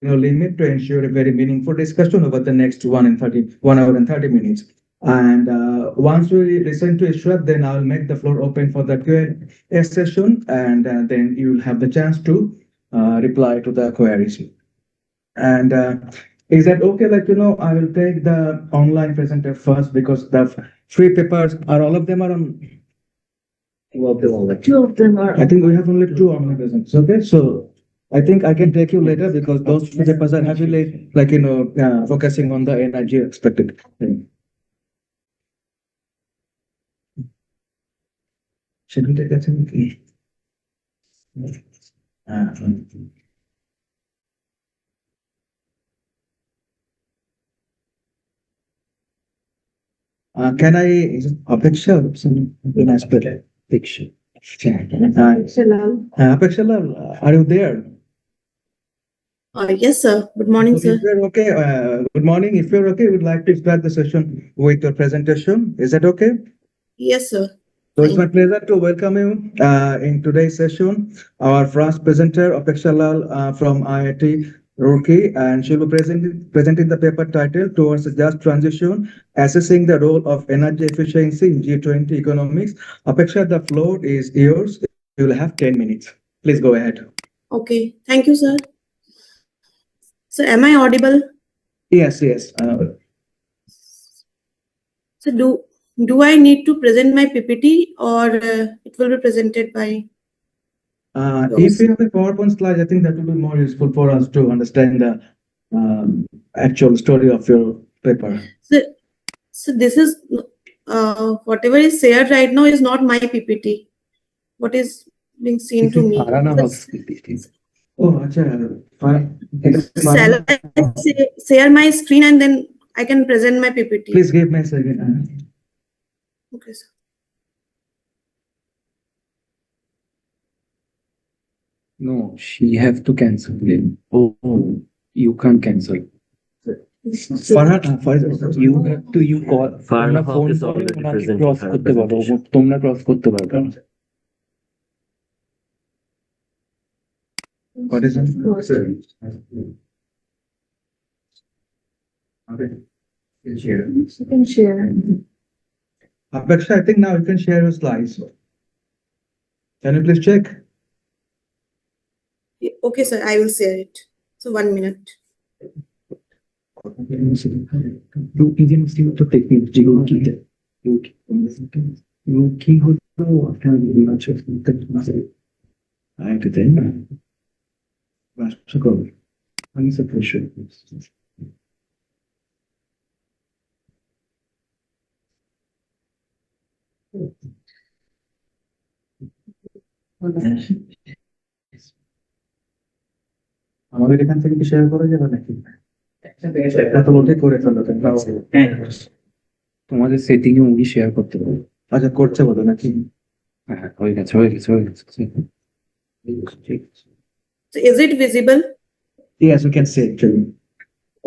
limit to ensure a very meaningful discussion over the next 1 hour and 30 minutes. And once we listen to Ishrat, then I'll make the floor open for the Q&A session, and then you'll have the chance to reply to the queries. And is that okay? I will take the online presenter first because the free papers are all of them are on. Two of them are. I think we have only two online presenters. Okay, so I think I can take you later because those free papers are heavily, focusing on the energy expected thing. Should we take that? Can I Apeksha in aspect picture? Apeksha, are you there? Yes, sir. Good morning, So sir. if you're okay, good morning. If you're okay, we'd like to start the session with your presentation. Is that okay? Yes, sir. So it's my pleasure to welcome you in today's session. Our first presenter, Apeksha Lal from IIT Roorkee, and she will be presenting the paper titled Towards a Just Transition, Assessing the Role of Energy Efficiency in G20 Economics. Apeksha, the floor is yours. You will have 10 minutes. Please go ahead. Okay. Thank you, sir. So am I audible? Yes. So do I need to present my PPT or it will be presented by? If you have a PowerPoint slide, I think that will be more useful for us to understand the actual story of your paper. So this is whatever is shared right now is not my PPT. What is being seen to me? Oh, fine. Shall I share my screen and then I can present my PPT? Please give me a second. Okay, sir. No, she have to cancel it. Oh, you can't cancel. Farhat, You have to call. Farhat phone is already presenting cross her করতে পারো presentation. তোমরা cross করতে পারবে না। What is it? Okay. You can share. Apeksha, I think now you can share your slides. Can you please check? Okay, sir. I will share it. So 1 minute. আমাদের এখান থেকে কি শেয়ার করা যাবে নাকি? এত বলতে করে ফেলো। তোমাদের সেটিং এ উনি শেয়ার করতে পারো। আচ্ছা, করছে বলো নাকি? হ্যাঁ, হয়ে গেছে। So is it visible? Yes, we can see it.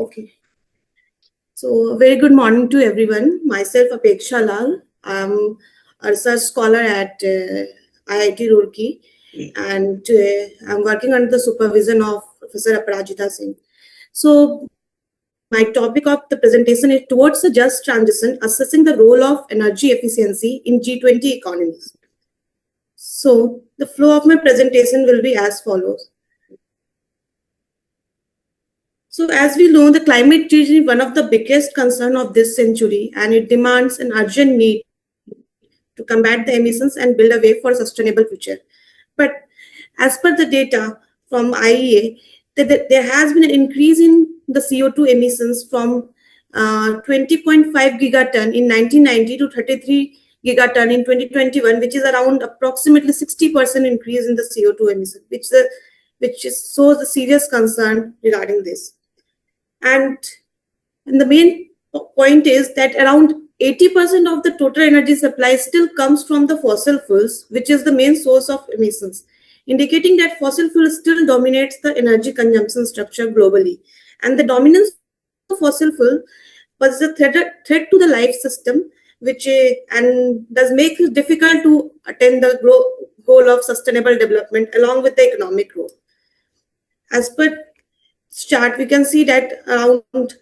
Okay. So very good morning to everyone. Myself Apeksha Lal. I'm a research scholar at IIT Roorkee, and I'm working under the supervision of Professor Aparajita Singh. So my topic of the presentation is Towards a Just Transition, Assessing the Role of Energy Efficiency in G20 Economies. So the flow of my presentation will be as follows. So as we know, the climate change is one of the biggest concerns of this century, and it demands an urgent need to combat the emissions and build a way for a sustainable future. But as per the data from IEA, there has been an increase in the CO2 emissions from 20.5 gigaton in 1990 to 33 gigaton in 2021, which is around approximately 60% increase in the CO2 emission, which shows a serious concern regarding this. And the main point is that around 80% of the total energy supply still comes from the fossil fuels, which is the main source of emissions, indicating that fossil fuel still dominates the energy consumption structure globally. And the dominance of fossil fuel was a threat to the life system, which and does make it difficult to attain the goal of sustainable development along with the economic growth. chart, we can see that around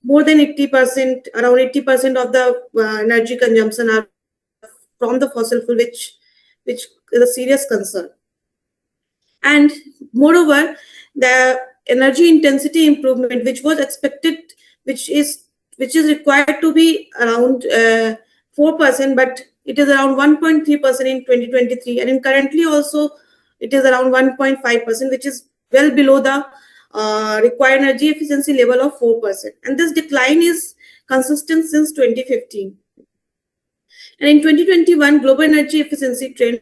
more than 80%, around 80% of the energy consumption are from the fossil fuel, which is a serious concern. And moreover, the energy intensity improvement, which was expected, which is required to be around 4%, but it is around 1.3% in 2023, and in currently also it is around 1.5%, which is well below the required energy efficiency level of 4%. And this decline is consistent since 2015. And in 2021, global energy efficiency trend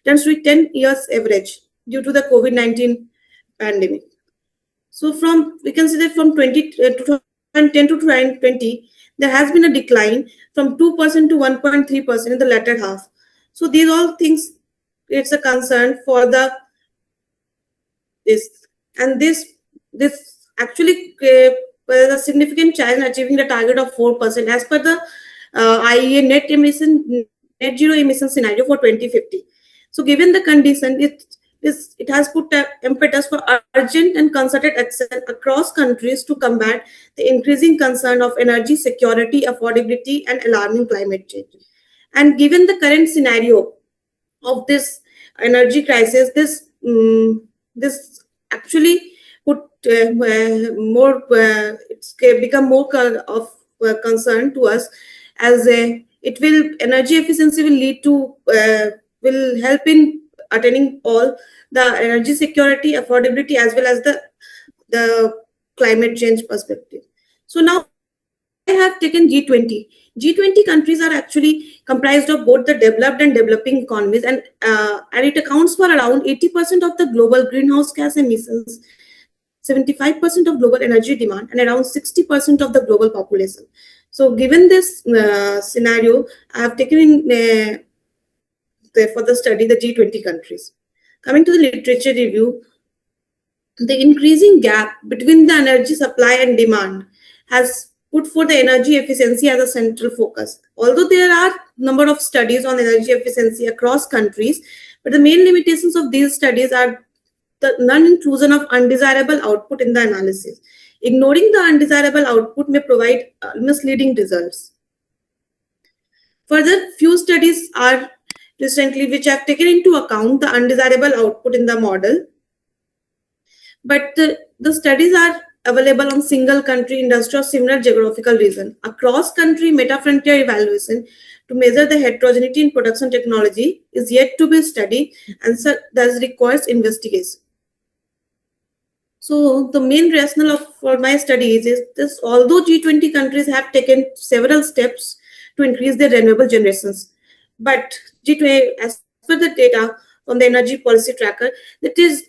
turns to 10 years average due to the COVID-19 pandemic. So we can see that from 2010 to 2020, there has been a decline from 2% to 1.3% in the latter half. So these all things, it's a concern for this actually was a significant challenge achieving the target of 4% as per the IEA net zero emission scenario for 2050. So given the condition, it has put an impetus for urgent and concerted action across countries to combat the increasing concern of energy security, affordability, and alarming climate change. And given the current scenario of this energy crisis, this actually put more it's become more of concern to us, as energy efficiency will lead to will help in attaining all the energy security, affordability, as well as the climate change perspective. So now I have taken G20. G20 countries are actually comprised of both the developed and developing economies, and it accounts for around 80% of the global greenhouse gas emissions, 75% of global energy demand, and around 60% of the global population. So given this scenario, I have taken for the study the G20 countries. Coming to the literature review, the increasing gap between the energy supply and demand has put for the energy efficiency as a central focus. Although there are number of studies on energy efficiency across countries, but the main limitations of these studies are the non-inclusion of undesirable output in the analysis. Ignoring the undesirable output may provide misleading results. Further, few studies are recently which have taken into account the undesirable output in the model, but the studies are available on single country, industry, or similar geographical region. Across country meta-frontier evaluation to measure the heterogeneity in production technology is yet to be studied, and thus requires investigation. So the main rationale for my studies is this: although G20 countries have taken several steps to increase their renewable generations, but G20, as per the data from the energy policy tracker, that is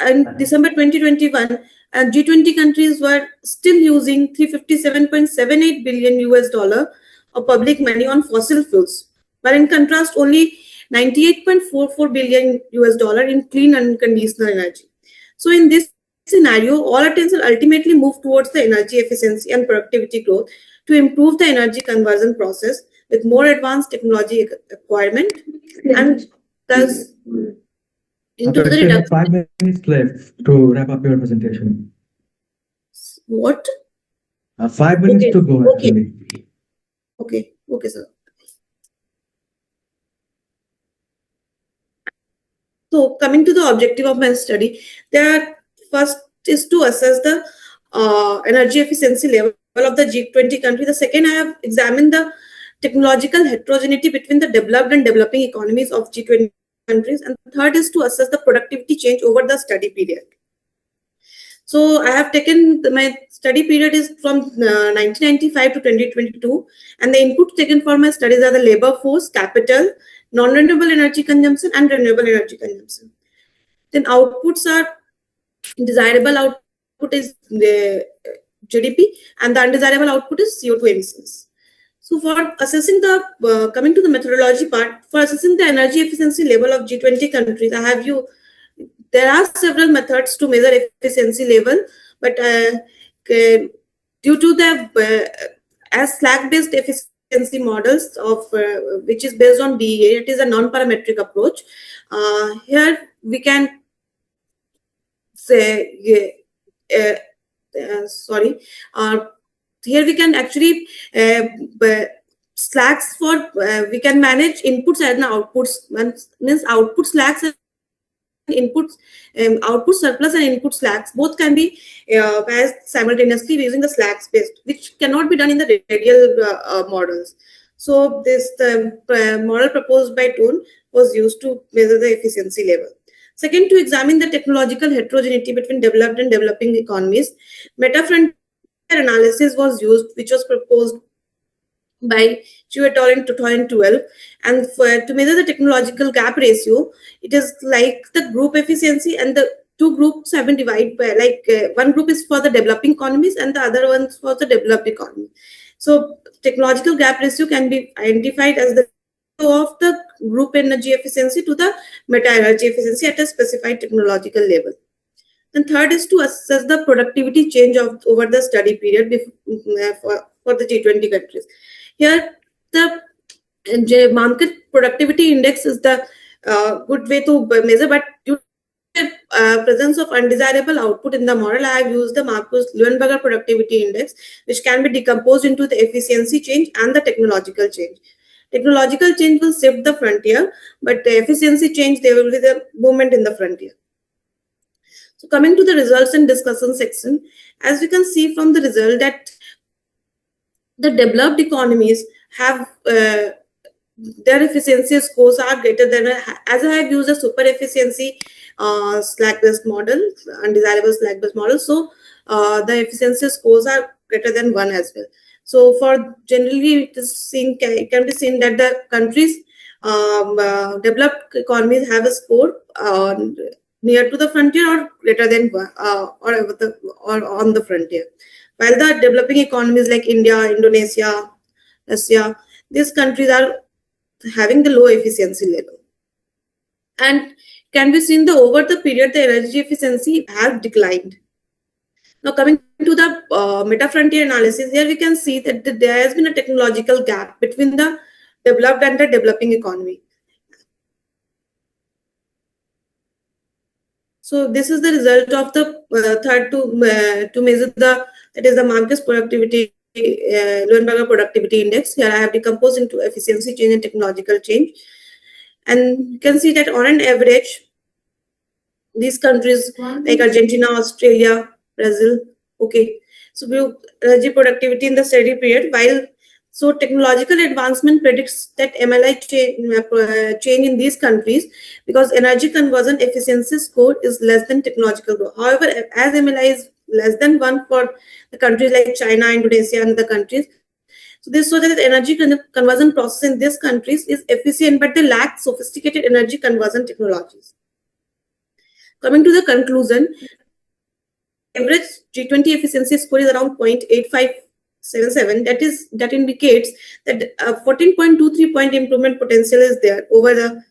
in December 2021, and G20 countries were still using $357.78 billion of public money on fossil fuels, but in contrast, only $98.44 billion in clean and unconditional energy. So in this scenario, all attention ultimately move towards the energy efficiency and productivity growth to improve the energy conversion process with more advanced technology acquirement, and thus into the You have reduction. 5 minutes left to wrap up your presentation. What? 5 minutes to go, actually. Okay, sir. So coming to the objective of my study, first is to assess the energy efficiency level of the G20 country. The second, I have examined the technological heterogeneity between the developed and developing economies of G20 countries. And third is to assess the productivity change over the study period. So I have taken my study period is from 1995 to 2022, and the input taken for my studies are the labor force, capital, non-renewable energy consumption, and renewable energy consumption. Then outputs are desirable output is the GDP, and the undesirable output is CO2 emissions. So for assessing the coming to the methodology part, for assessing the energy efficiency level of G20 countries, there are several methods to measure efficiency level, but due to the as slack-based efficiency models of which is based on DEA, it is a non-parametric approach. Here we can say here we can actually slacks for we can manage inputs and outputs, means output slacks and inputs, output surplus and input slacks both can be passed simultaneously using the slacks based, which cannot be done in the radial models. So this model proposed by Toon was used to measure the efficiency level. Second, to examine the technological heterogeneity between developed and developing economies, meta-frontier analysis was used, which was proposed by Chu et al. In 2012. And to measure the technological gap ratio, it is like the group efficiency, and the two groups have been divided by one group is for the developing economies and the other ones for the developed economy. So technological gap ratio can be identified as the ratio of the group energy efficiency to the meta energy efficiency at a specified technological level. And third is to assess the productivity change over the study period for the G20 countries. Here, the market productivity index is the good way to measure, but due to the presence of undesirable output in the model, I have used the Marcus-Leuenberger productivity index, which can be decomposed into the efficiency change and the technological change. Technological change will shift the frontier, but the efficiency change, there will be the movement in the frontier. So coming to the results and discussion section, as we can see from the result that the developed economies have their efficiency scores are greater than, as I have used a super efficiency slack-based model, undesirable slack-based model. So the efficiency scores are greater than 1 as well. So for generally it is seen, it can be seen that the countries, developed economies have a score near to the frontier or greater than 1 or on the frontier. While the developing economies like India, Indonesia, Russia, these countries are having the low efficiency level. And can be seen that over the period, the energy efficiency has declined. Now coming to the meta-frontier analysis, here we can see that there has been a technological gap between the developed and the developing economy. So this is the result of the third to measure the, that is the Marcus productivity, Leuenberger productivity index. Here I have decomposed into efficiency change and technological change. And you can see that on an average, these countries like Argentina, Australia, Brazil, okay. So energy productivity in the study period, while so technological advancement predicts that MLI change in these countries because energy conversion efficiency score is less than technological growth. However, as MLI is less than 1 for the countries like China, Indonesia, and the countries, so this shows that the energy conversion process in these countries is efficient, but they lack sophisticated energy conversion technologies. Coming to the conclusion, average G20 efficiency score is around 0.8577. That indicates that 14.23 point improvement potential is there over the,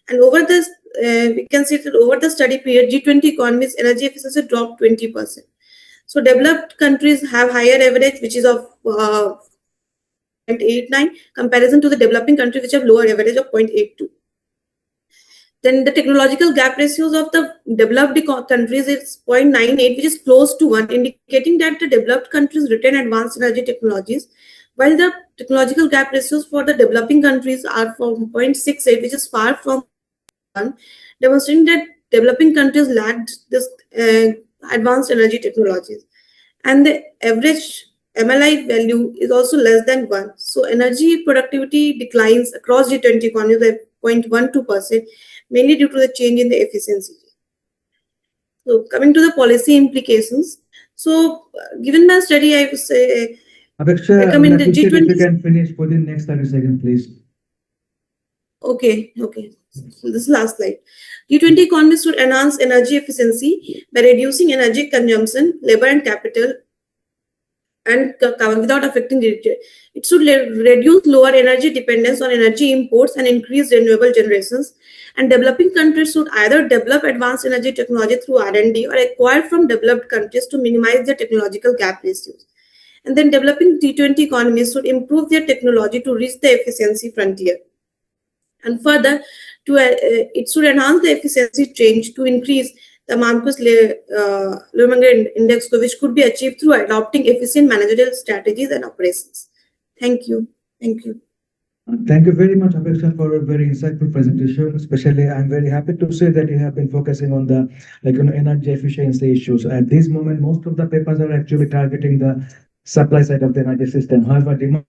and over this we can see that over the study period, G20 economies energy efficiency dropped 20%. So developed countries have higher average, which is of 0.89 comparison to the developing countries, which have lower average of 0.82. Then the technological gap ratios of the developed countries is 0.98, which is close to 1, indicating that the developed countries retain advanced energy technologies, while the technological gap ratios for the developing countries are from 0.68, which is far from 1, demonstrating that developing countries lacked this advanced energy technologies. And the average MLI value is also less than 1. So energy productivity declines across G20 economies by 0.12%, mainly due to the change in the efficiency. So coming to the policy implications. So given my study, I would say recommend the G20. If you can finish for the next 30 seconds, please. Okay. So this last slide. G20 economies should enhance energy efficiency by reducing energy consumption, labor and capital, and without affecting it should reduce lower energy dependence on energy imports and increase renewable generations. And developing countries should either develop advanced energy technology through R&D or acquire from developed countries to minimize their technological gap ratios. And then developing G20 economies should improve their technology to reach the efficiency frontier. And further, it should enhance the efficiency change to increase the Marcus-Lermanger Index score, which could be achieved through adopting efficient managerial strategies and operations. Thank you. Thank you. Thank you very much, Apeksha, for a very insightful presentation. Especially, I'm very happy to say that you have been focusing on the energy efficiency issues. At this moment, most of the papers are actually targeting the supply side of the energy system. However, demand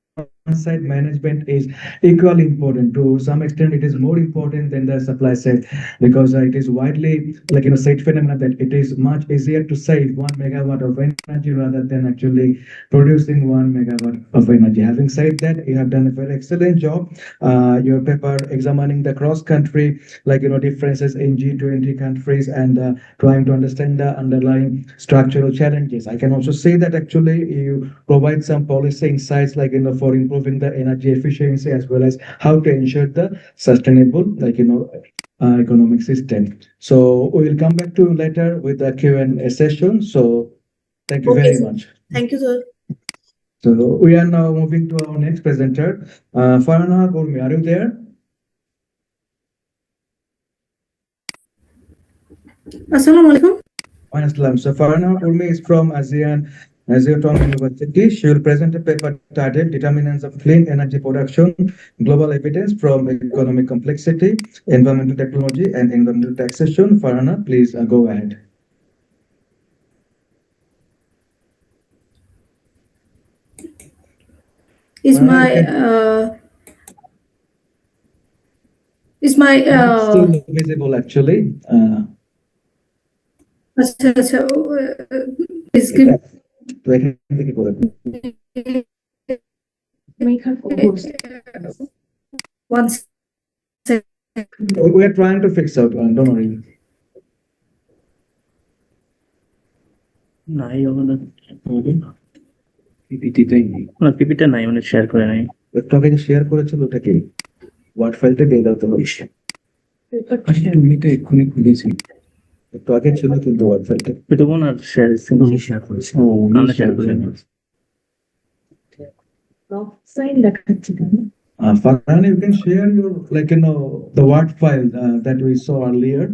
side management is equally important. To some extent, it is more important than the supply side because it is widely said phenomena that it is much easier to save 1 megawatt of energy rather than actually producing 1 megawatt of energy. Having said that, you have done a very excellent job. Your paper examining the cross country differences in G20 countries and trying to understand the underlying structural challenges. I can also say that actually you provide some policy insights for improving the energy efficiency as well as how to ensure the sustainable economic system. So we will come back to you later with the Q&A session. So thank you Okay, very sir. much. Thank you, sir. So we are now moving to our next presenter, Farhana Gurmi. Are you there? Assalamu alaikum. Assalam. So Farhana Gurmi is from Azeoton University. She will present a paper titled Determinants of Clean Energy Production, Global Evidence from Economic Complexity, Environmental Technology and Environmental Taxation. Farhana, please go ahead. Is Farhana, my you can- is my It's still visible actually. अच्छा अच्छा इसके তো এখান থেকে করে দিন। one second. We are trying to fix out. Don't worry. নাই ওখানে পিপিটিতে নেই। না পিপিটা নাই মানে শেয়ার করে নাই একটু আগে যে শেয়ার করেছিল ওটা কি ওয়ার্ড ফাইলটা দিয়ে দাও তো আচ্ছা, তুমি তো এক্ষুনি খুলেছি। একটু আগে ছিল কিন্তু ওয়ার্ড ফাইলটা এটা কোন আর শেয়ার উনি শেয়ার করেছে। ও উনি আমরা শেয়ার share করে করেছেন। নিই। Farhan, you can share your the word file that we saw earlier.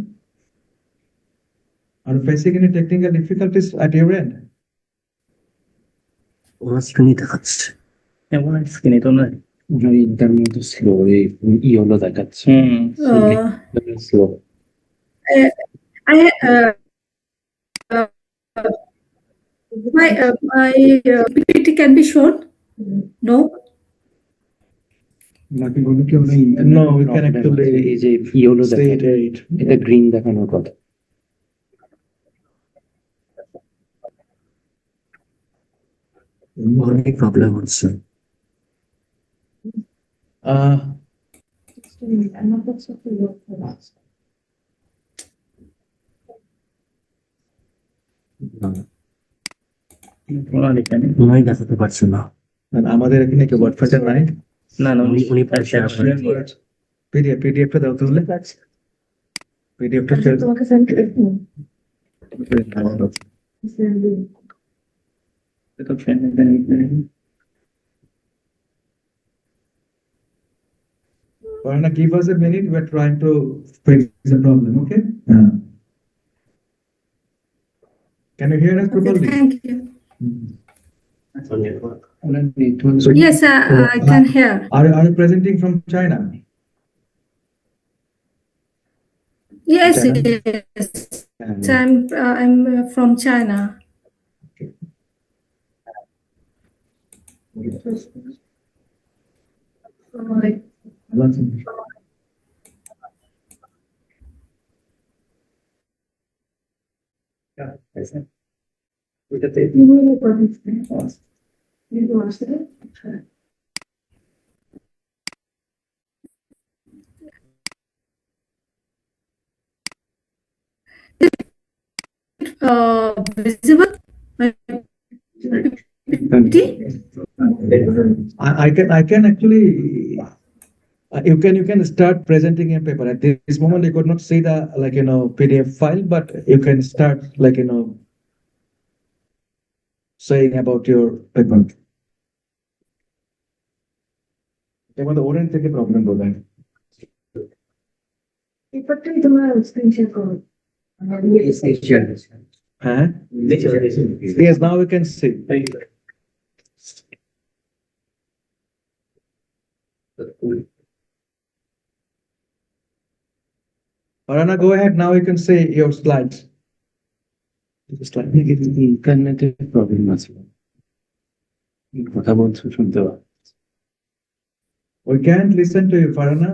Are you facing any technical difficulties at your end? ওনার স্ক্রিনই দেখাচ্ছে। এমন স্ক্রিনে তো না ওনার ইন্টারনেট স্লো, এই ইয়েলো দেখাচ্ছে। Slow. I my PPT can be shown. No. নাকি বলে কি আমরা No, we can actually এই যে ইয়েলো say দেখাচ্ছে, it. এটা গ্রিন দেখানোর কথা। অনেক প্রবলেম হচ্ছে। Uh, ওনার এখানে ওনাই দেখাতে পারছে না। and আমাদের এখানে কি ওয়ার্ড ফাইলটা নাই না না উনি উনি তার শেয়ার করে পিডিএফটা দাও তাহলে পিডিএফটা শেয়ার তোমাকে সেন্ড তো friend Farhana, give us a minute. We're trying to fix the problem, okay? Can you hear us Okay, properly? thank you. Owner network So, Yes, I can hear. are you presenting from China? Yes, China? yes. I'm from China. ওইটাতে Visible? PPT? I can actually you can start presenting your paper. At this moment you could not see the PDF file, but you can start saying about your paper. এবার Oren থেকে problem হবে পেপারটাই তোমার screen share করো। It's Asian. Huh? Yes, now we can see. Farhana, go ahead. Now you can see your slides. ইন্টারনেটের problem আছে কথা বলছো শুনতে পাচ্ছি We can't listen to you, Farhana.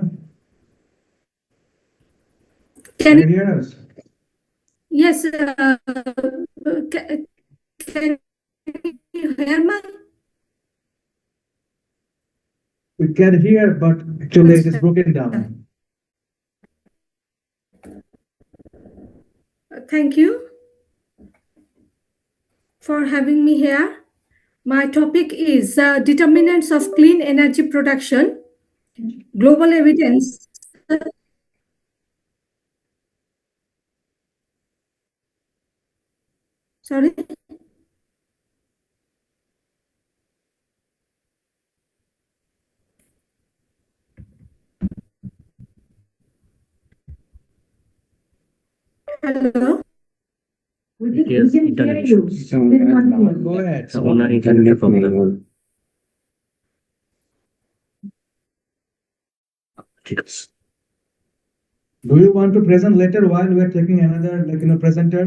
Can Can you hear us? yes, can you hear me? We can hear, but actually it is broken down. Thank you for having me here. My topic is determinants of clean energy production, global evidence. Sorry. Hello. Yes, internet issue. Go ahead. ওনার ইন্টারনেটের problem ঠিক আছে Do you want to present later while we are taking another, presenter?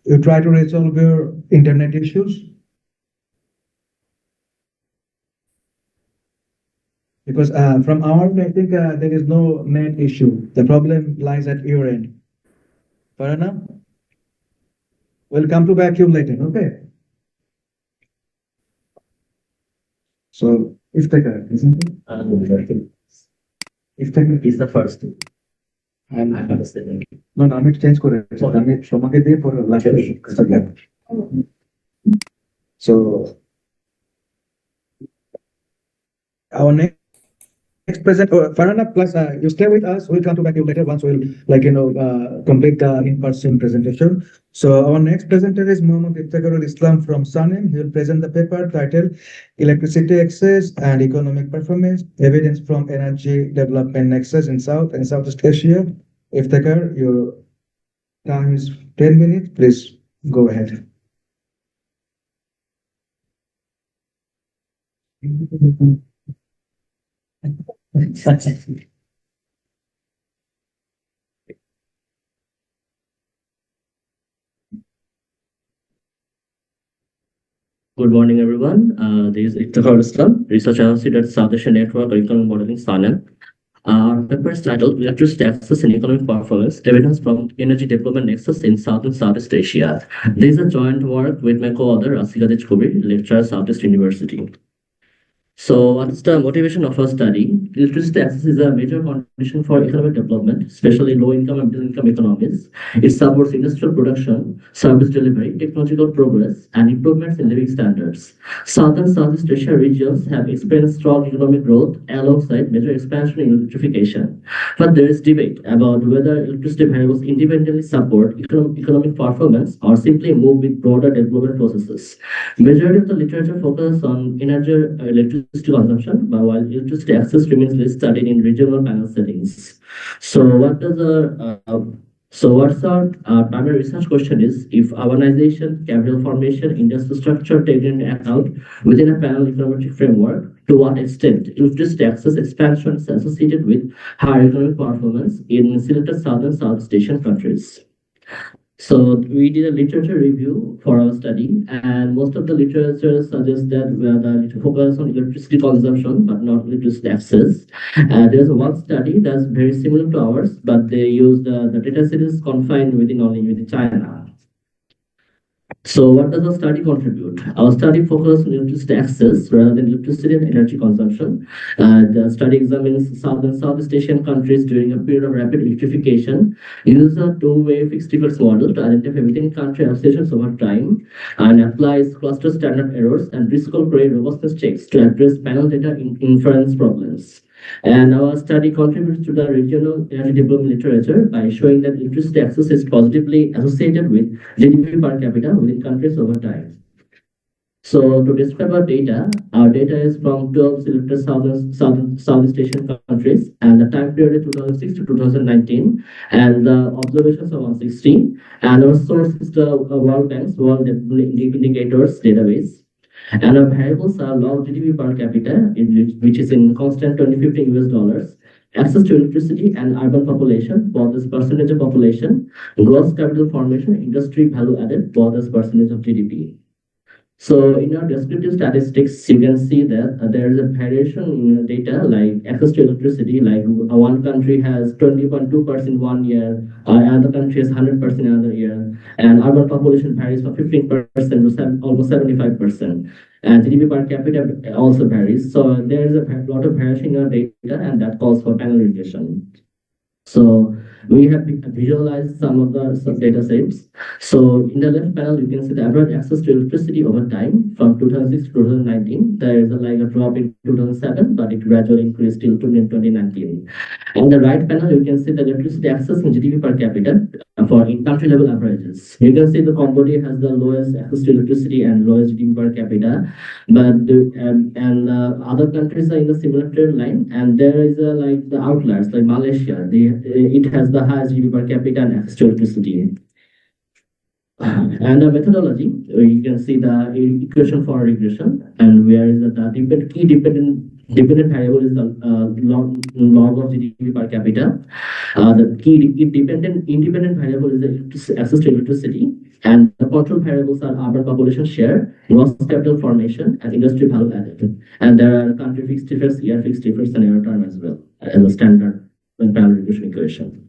You try to resolve your internet issues? Because from our end, I think there is no net issue. The problem lies at your end. Farhana? We'll come to vacuum later, okay? So, Iftikhar, isn't it? Iftikhar is the first and I understand no, no, আমি change করে আমি তোমাকে দিয়ে পরে লাস্টে so our next present Farhana plus you stay with us, we'll come to back you later once we'll complete the in-person presentation. So our next presenter is Mohammad Iftikharul Islam from SANEM. He will present the paper titled Electricity Access and Economic Performance, Evidence from Energy Development Nexus in South and Southeast Asia. Iftikhar, your time is 10 minutes. Please go ahead. Good morning, everyone. This is Iftikhar Islam, Research Associate at South Asian Network Economic Modeling, SANEM. Our paper is titled Electricity Access and Economic Performance, Evidence from Energy Development Nexus in South and Southeast Asia. This is a joint work with my co-author, Asika Dechkubir, lecturer, Southeast University. So what is the motivation of our study? Electricity access is a major condition for economic development, especially low-income and middle-income economies. It supports industrial production, service delivery, technological progress, and improvements in living standards. South and Southeast Asia regions have experienced strong economic growth alongside major expansion in electrification. But there is debate about whether electricity variables independently support economic performance or simply move with broader development processes. Majority of the literature focuses on electricity consumption, but while electricity access remains less studied in regional panel settings. So what's our primary research question is, if urbanization, capital formation, industrial structure taken into account within a panel econometric framework, to what extent electricity access expansion is associated with higher economic performance in selected South and Southeast Asian countries. So we did a literature review for our study, and most of the literature suggests that the focus on electricity consumption, but not electricity access. There's one study that's very similar to ours, but they used the data set is confined within China. So what does our study contribute? Our study focuses on electricity access rather than electricity and energy consumption. The study examines South and Southeast Asian countries during a period of rapid electrification, uses a two-way fixed difference model to identify within country associations over time, and applies cluster standard errors and risk-score robustness checks to address panel data inference problems. And our study contributes to the regional energy development literature by showing that electricity access is positively associated with GDP per capita within countries over time. So to describe our data is from 12 selected Southeast Asian countries, and the time period is 2006 to 2019, and the observations are 160. And our source is the World Bank's World Indicators database. And our variables are log GDP per capita, which is in constant 2050 US dollars, access to electricity and urban population, both as percentage of population, gross capital formation, industry value added, both as percentage of GDP. So in our descriptive statistics, you can see that there is a variation in the data, like access to electricity, like one country has 20.2% one year, another country has 100% another year, and urban population varies from 15% to almost 75%. And GDP per capita also varies. So there is a lot of variation in our data, and that calls for panel regression. So we have visualized some of the data sets. So in the left panel, you can see the average access to electricity over time from 2006 to 2019. There is like a drop in 2007, but it gradually increased till 2019. On the right panel, you can see the electricity access in GDP per capita for in country level averages. You can see the Cambodia has the lowest access to electricity and lowest GDP per capita, but other countries are in the similar trend line, and there is like the outliers like Malaysia. It has the highest GDP per capita and access to electricity. And the methodology, you can see the equation for regression, and where is the key dependent variable is the log of GDP per capita. The key independent variable is the access to electricity, and the control variables are urban population share, gross capital formation, and industry value added. And there are country fixed difference, year fixed difference, and error term as well as a standard panel regression equation.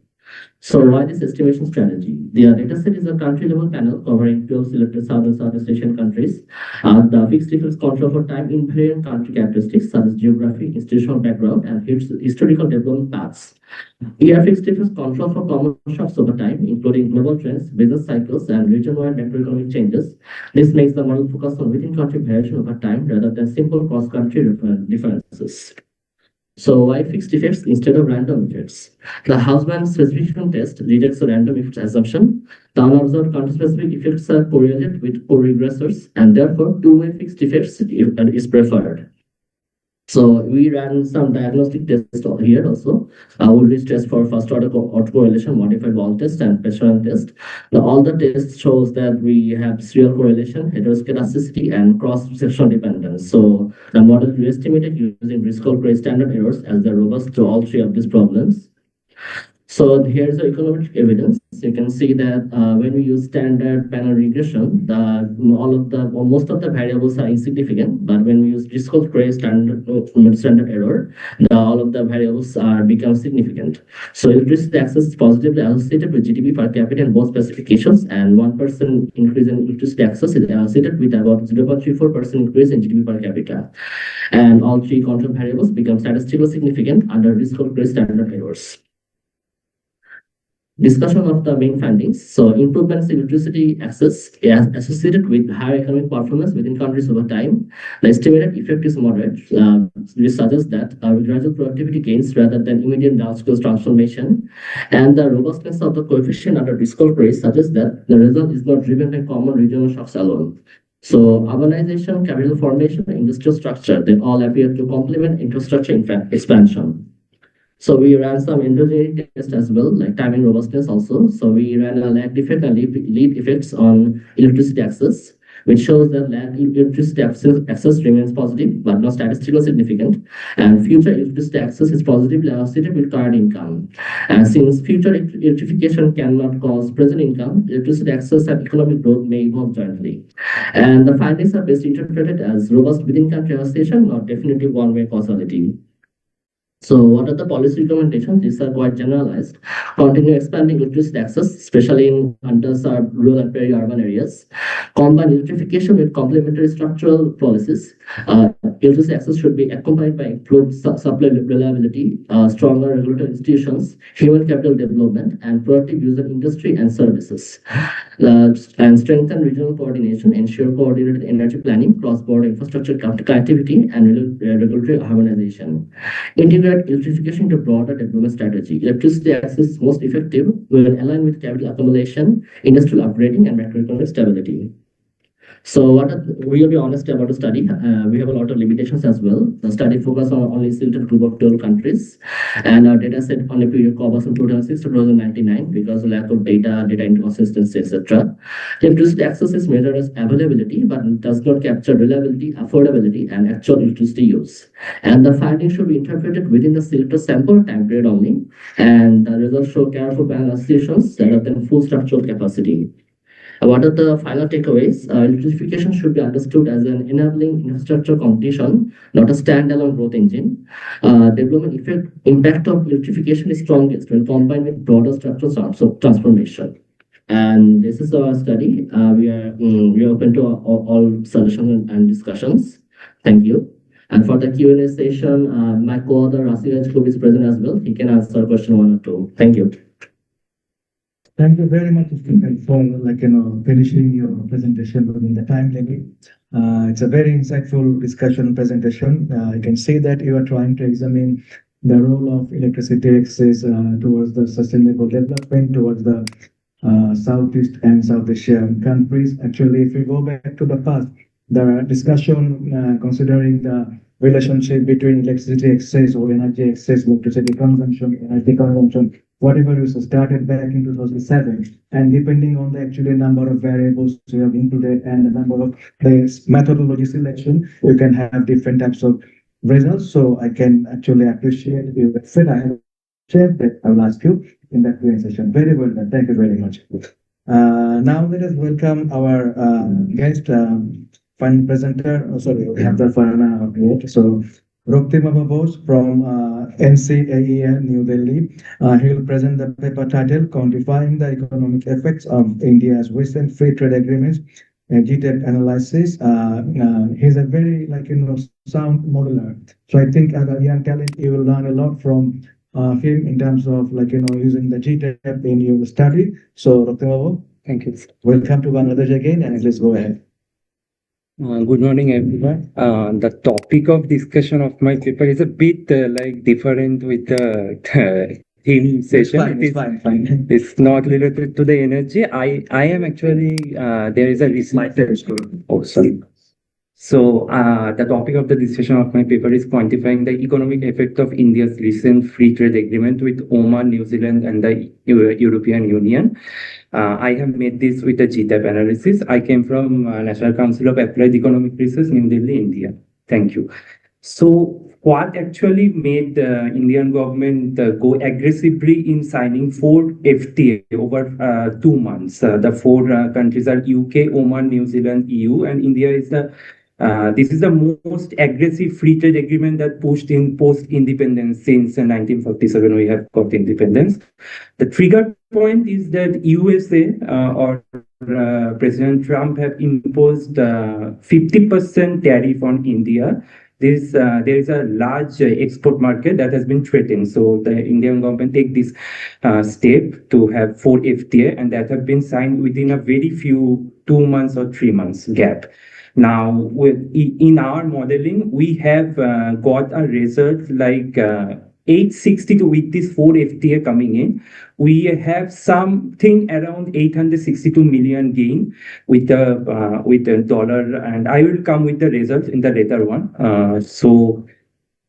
So why this estimation strategy? The dataset is a country-level panel covering 12 selected South and Southeast Asian countries. The fixed difference control for time invariant country characteristics such as geography, institutional background, and historical development paths. Year fixed difference control for common shocks over time, including global trends, business cycles, and region-wide macroeconomic changes. This makes the model focus on within-country variation over time rather than simple cross-country differences. So why fixed effects instead of random effects? The Houseman specification test rejects the random effects assumption. The unobserved country-specific effects are correlated with co-regressors, and therefore two-way fixed effects is preferred. So we ran some diagnostic tests here also. Woolrich test for first order autocorrelation, modified Wald test, and Pechoran test. All the tests shows that we have serial correlation, heteroscedasticity, and cross-sectional dependence. So the model is estimated using Driscoll-Gray standard errors as the robust to all three of these problems. So here's the econometric evidence. You can see that when we use standard panel regression, most of the variables are insignificant. But when we use Driscoll-Gray standard error, all of the variables become significant. So electricity access is positively associated with GDP per capita in both specifications, and 1% increase in electricity access is associated with about 0.34% increase in GDP per capita. And all three control variables become statistically significant under Driscoll-Gray standard errors. Discussion of the main findings. So improvements in electricity access is associated with higher economic performance within countries over time. The estimated effect is moderate, which suggests that gradual productivity gains rather than immediate large-scale transformation. And the robustness of the coefficient under Driscoll-Gray suggests that the result is not driven by common regional shocks alone. So urbanization, capital formation, industrial structure, they all appear to complement infrastructure expansion. So we ran some endogeneity tests as well, like timing robustness also. So we ran a lag effect and lead effects on electricity access, which shows that lag electricity access remains positive, but not statistically significant. And future electricity access is positively associated with current income. And since future electrification cannot cause present income, electricity access and economic growth may evolve jointly. And the findings are best interpreted as robust within-country association, not definitive one-way causality. So what are the policy recommendations? These are quite generalized. Continue expanding electricity access, especially in underserved rural and peri-urban areas. Combine electrification with complementary structural policies. Electricity access should be accompanied by improved supply reliability, stronger regulatory institutions, human capital development, and proactive use of industry and services. And strengthen regional coordination, ensure coordinated energy planning, cross-border infrastructure connectivity, and regulatory harmonization. Integrate electrification into broader development strategy. Electricity access is most effective when aligned with capital accumulation, industrial upgrading, and macroeconomic stability. So we will be honest about the study. We have a lot of limitations as well. The study focused on only selected group of 12 countries, and our data set only period covers from 2006 to 2099 because of lack of data inconsistency, etc. Electricity access is measured as availability, but it does not capture reliability, affordability, and actual electricity use. And the findings should be interpreted within the selected sample time period only, and the results show careful panel assumptions rather than full structural capacity. What are the final takeaways? Electrification should be understood as an enabling infrastructure competition, not a standalone growth engine. Development effect impact of electrification is strongest when combined with broader structural transformation. And this is our study. We are open to all suggestions and discussions. Thank you. And for the Q&A session, my co-author Rasil Klub is present as well. He can answer question 1 or 2. Thank you. Thank you very much, Stephen, for finishing your presentation within the time limit. It's a very insightful discussion presentation. I can see that you are trying to examine the role of electricity access towards the sustainable development towards the Southeast and South Asian countries. Actually, if we go back to the past, the discussion considering the relationship between electricity access or energy access, electricity consumption, energy consumption, whatever you started back in 2007, and depending on the actually number of variables you have included and the number of the methodology selection, you can have different types of results. So I can actually appreciate you said I have shared that I will ask you in that Q&A session. Very well done. Thank you very much. Now let us welcome our guest, fund presenter. Oh, sorry, we have the fund yet. So Roktima Bose from NCAEN New Delhi. He will present the paper title Quantifying the Economic Effects of India's Recent Free Trade Agreements, GTEP Analysis. He's a very sound modeler. So I think as a young talent, you will learn a lot from him in terms of using the GTEP in your study. So Roktima, Thank you. welcome to Bangladesh again, and let's go ahead. Good morning, everyone. The topic of discussion of my paper is a bit different with the theme session. It's fine. It's not related to the energy. I am actually there is a research. Oh, sorry. So the topic of the discussion of my paper is quantifying the economic effect of India's recent free trade agreement with Oman, New Zealand, and the European Union. I have made this with a GTAP analysis. I came from National Council of Applied Economic Research, New Delhi, India. Thank you. So what actually made the Indian government go aggressively in signing 4 FTA over 2 months? The 4 countries are UK, Oman, New Zealand, EU, and India is the this is the most aggressive free trade agreement that pushed in post-independence since 1947 we have got independence. The trigger point is that USA or President Trump have imposed 50% tariff on India. There is a large export market that has been threatened. So the Indian government take this step to have 4 FTA, and that have been signed within a very few 2 months or 3 months gap. Now, in our modeling, we have got a result like 862 with this 4 FTA coming in. We have something around 862 million gain with the dollar, and I will come with the results in the later one. So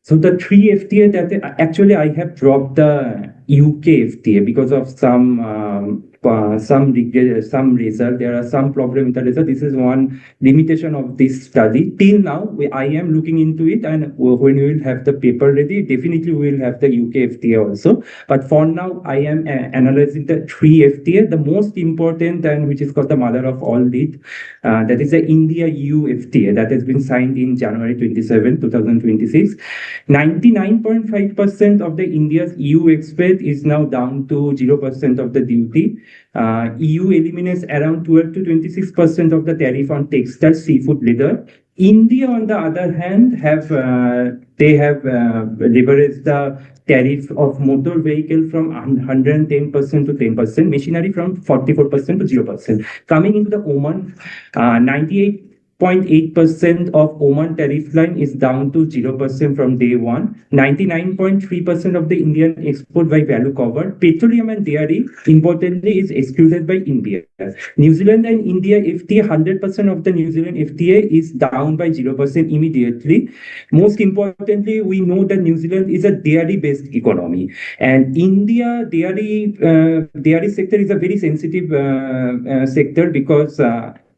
the 3 FTA that actually I have dropped the UK FTA because of some result. There are some problem with the result. This is one limitation of this study. Till now, I am looking into it, and when we will have the paper ready, definitely we will have the UK FTA also. But for now, I am analyzing the 3 FTA, the most important and which is called the mother of all it. That is the India-EU FTA that has been signed in January 27, 2026. 99.5% of the India's EU export is now down to 0% of the duty. EU eliminates around 12 to 26% of the tariff on textile, seafood, leather. India, on the other hand, have leveraged the tariff of motor vehicle from 110% to 10%, machinery from 44% to 0%. Coming into the Oman, 98 99.8% of Oman tariff line is down to 0% from day one. 99.3% of the Indian export by value covered. Petroleum and dairy, importantly, is excluded by India. New Zealand and India FTA, 100% of the New Zealand FTA is down by 0% immediately. Most importantly, we know that New Zealand is a dairy-based economy, and India dairy sector is a very sensitive sector because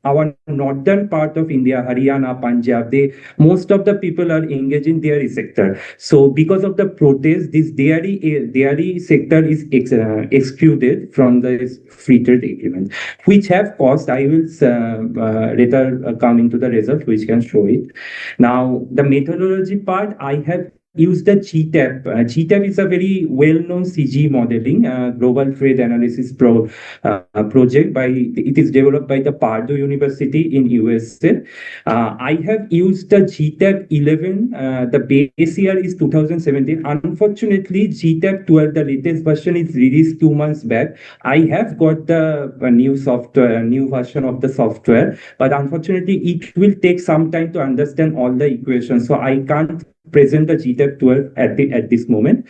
our northern part of India, Haryana, Punjab, most of the people are engaged in dairy sector. So because of the protest, this dairy sector is excluded from the free trade agreement, which have caused. I will later come into the result, which can show it. Now the methodology part, I have use the GTAP. GTAP is a very well-known CG modeling, global trade analysis project. It is developed by the Purdue University in USA. I have used the GTAP 11. The base year is 2017. Unfortunately, GTAP 12, the latest version, is released 2 months back. I have got the new version of the software, but unfortunately, it will take some time to understand all the equations. So I can't present the GTAP 12 at this moment.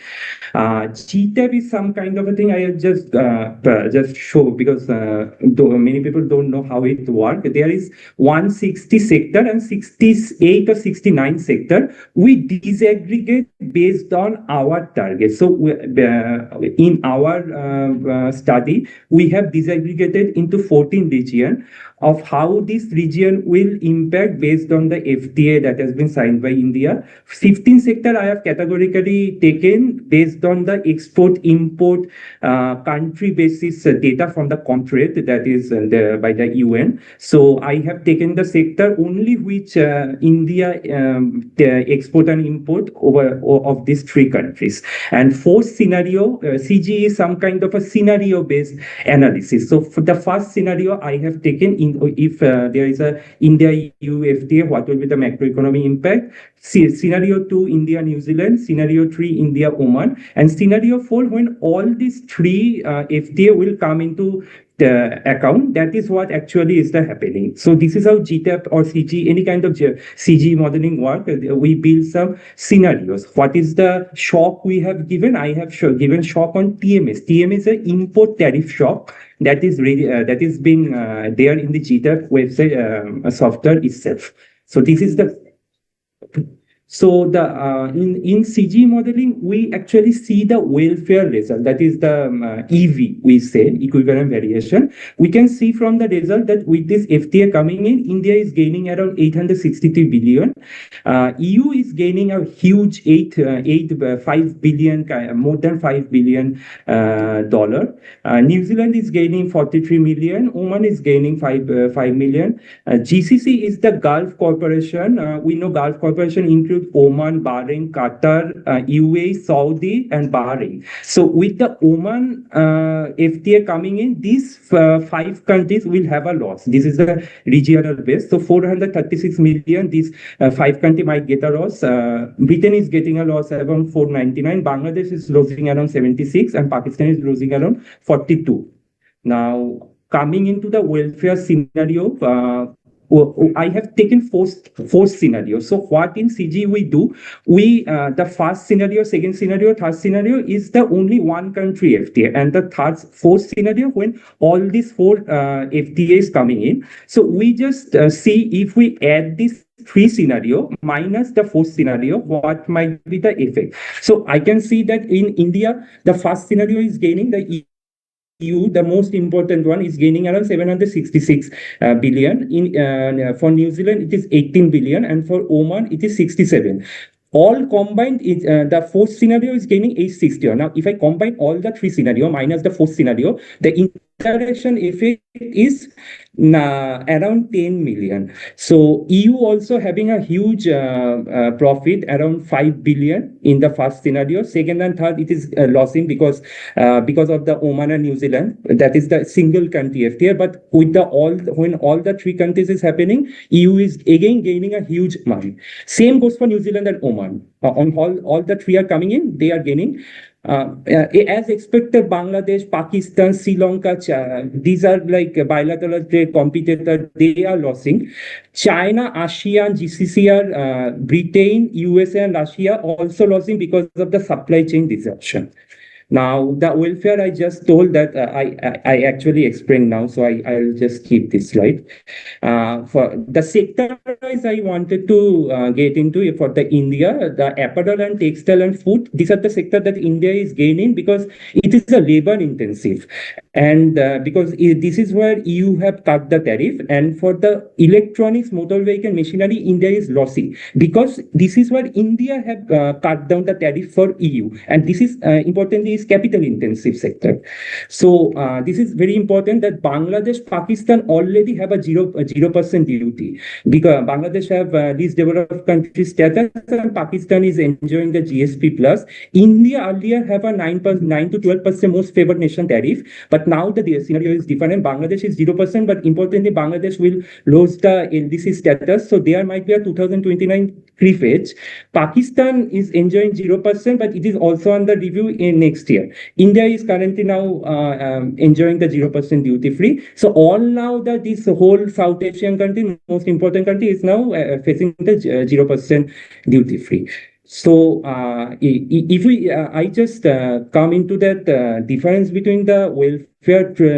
GTAP is some kind of a thing I just show because many people don't know how it works. There is 160 sector and 68 or 69 sector. We disaggregate based on our target. So in our study, we have disaggregated into 14 regions of how this region will impact based on the FTA that has been signed by India. 15 sector I have categorically taken based on the export-import country basis data from the contract that is by the UN. So I have taken the sector only which India export and import of these 3 countries. And fourth scenario, CG is some kind of a scenario-based analysis. So for the first scenario I have taken, if there is a India-EU FTA, what will be the macroeconomic impact? Scenario 2, India, New Zealand. Scenario 3, India, Oman. And scenario 4, when all these 3 FTA will come into the account, that is what actually is the happening. So this is how GTAP or CG, any kind of CG modeling work. We build some scenarios. What is the shock we have given? I have given shock on TMS. TMS is an import tariff shock that is really that is being there in the GTAP website software itself. So this is the. So the in CG modeling, we actually see the welfare result. That is the EV, we say, equivalent variation. We can see from the result that with this FTA coming in, India is gaining around 863 billion. EU is gaining a huge 5 billion, more than $5 billion dollar. New Zealand is gaining 43 million. Oman is gaining 5 million. GCC is the Gulf Corporation. We know Gulf Corporation includes Oman, Bahrain, Qatar, UAE, Saudi, and Bahrain. So with the Oman FTA coming in, these 5 countries will have a loss. This is the regional base. So 436 million, these 5 countries might get a loss. Britain is getting a loss around 499. Bangladesh is losing around 76, and Pakistan is losing around 42. Now, coming into the welfare scenario, I have taken four scenarios. So what in CG we do, the first scenario, second scenario, third scenario is the only one country FTA, and the fourth scenario when all these 4 FTAs coming in. So we just see if we add this 3 scenario minus the 4th scenario, what might be the effect. So I can see that in India, the first scenario is gaining, the EU, the most important one, is gaining around 766 billion. For New Zealand, it is 18 billion, and for Oman, it is 67. All combined, the 4th scenario is gaining 860. Now, if I combine all the 3 scenario minus the 4th scenario, the interaction effect is around 10 million. So EU also having a huge profit, around 5 billion in the first scenario. Second and third, it is losing because of the Oman and New Zealand. That is the single country FTA. But with when all the 3 countries is happening, EU is again gaining a huge money. Same goes for New Zealand and Oman. On all the 3 are coming in, they are gaining. as expected, Bangladesh, Pakistan, Sri Lanka, these are like bilateral trade competitors, they are losing. China, ASEAN, GCC are Britain, USA, and Russia also losing because of the supply chain disruption. Now, the welfare I just told that I actually explained now, so I'll just keep this slide. For the sector I wanted to get into for the India, the apparel and textile and food, these are the sector that India is gaining because it is a labor intensive. And because this is where EU have cut the tariff, and for the electronics, motor vehicle, machinery, India is lossy because this is where India have cut down the tariff for EU, and this is importantly is capital intensive sector. So this is very important that Bangladesh, Pakistan already have a 0% duty because Bangladesh have least developed country status and Pakistan is enjoying the GSP plus. India earlier have a 9 to 12% most favored nation tariff, but now the scenario is different. Bangladesh is 0%, but importantly, Bangladesh will lose the LDC status. So there might be a 2029 cliff edge. Pakistan is enjoying 0%, but it is also under review in next year. India is currently now enjoying the 0% duty free. So all now that this whole South Asian country, most important country, is now facing the 0% duty free. So if we, I just come into that difference between the welfare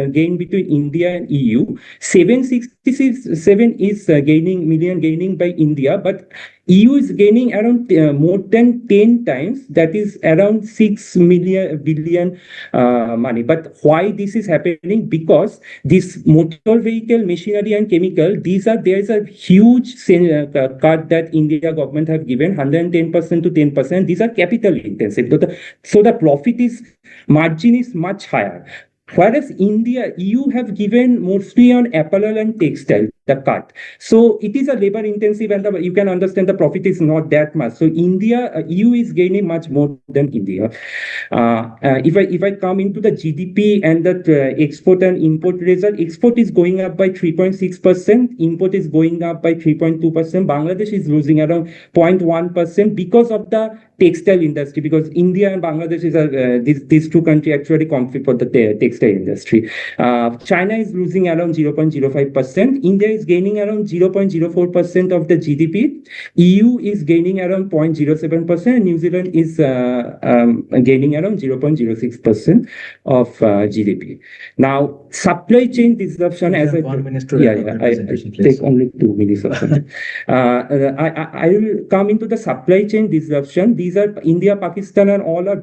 gain between India and EU, 767 is gaining by India, but EU is gaining around more than 10 times, that is around 6 billion money. But why this is happening? Because this motor vehicle, machinery and chemical, there is a huge cut that India government have given, 110% to 10%. These are capital intensive. So the profit margin is much higher. Whereas EU have given mostly on apparel and textile, the cut. So it is a labor intensive and you can understand the profit is not that much. So EU is gaining much more than India. If I come into the GDP and the export and import result, export is going up by 3.6%, import is going up by 3.2%. Bangladesh is losing around 0.1% because of the textile industry, because India and Bangladesh is these two countries actually compete for the textile industry. China is losing around 0.05%. India is gaining around 0.04% of the GDP. EU is gaining around 0.07%. New Zealand is gaining around 0.06% of GDP. Now, supply chain disruption, as I 1 minute to I take only 2 minutes of time. I will come into the supply chain disruption. These are India, Pakistan, and all are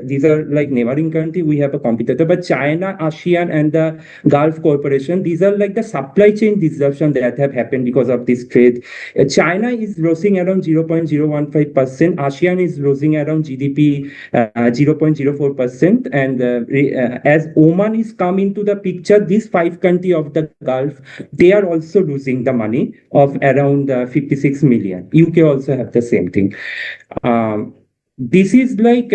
these are like neighboring country. We have a competitor, but China, ASEAN, and the Gulf Cooperation, these are like the supply chain disruption that have happened because of this trade. China is losing around 0.015%. ASEAN is losing around GDP 0.04%. And as Oman is coming to the picture, these 5 countries of the Gulf, they are also losing the money of around 56 million. UK also have the same thing. This is like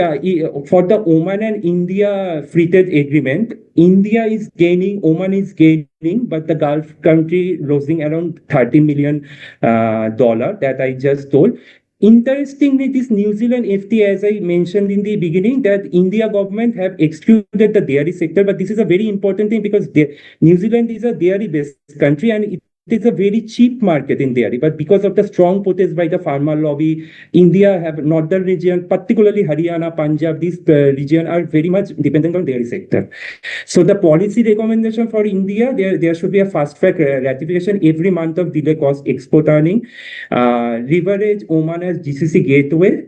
for the Oman and India free trade agreement, India is gaining, Oman is gaining, but the Gulf country losing around $30 million that I just told. Interestingly, this New Zealand FTA, as I mentioned in the beginning, that India government have excluded the dairy sector, but this is a very important thing because New Zealand is a dairy-based country and it is a very cheap market in dairy, but because of the strong protest by the farmer lobby, India have northern region, particularly Haryana, Punjab, these region are very much dependent on dairy sector. So the policy recommendation for India, there should be a fast track ratification every month of delay cost export earning, leverage Oman as GCC gateway,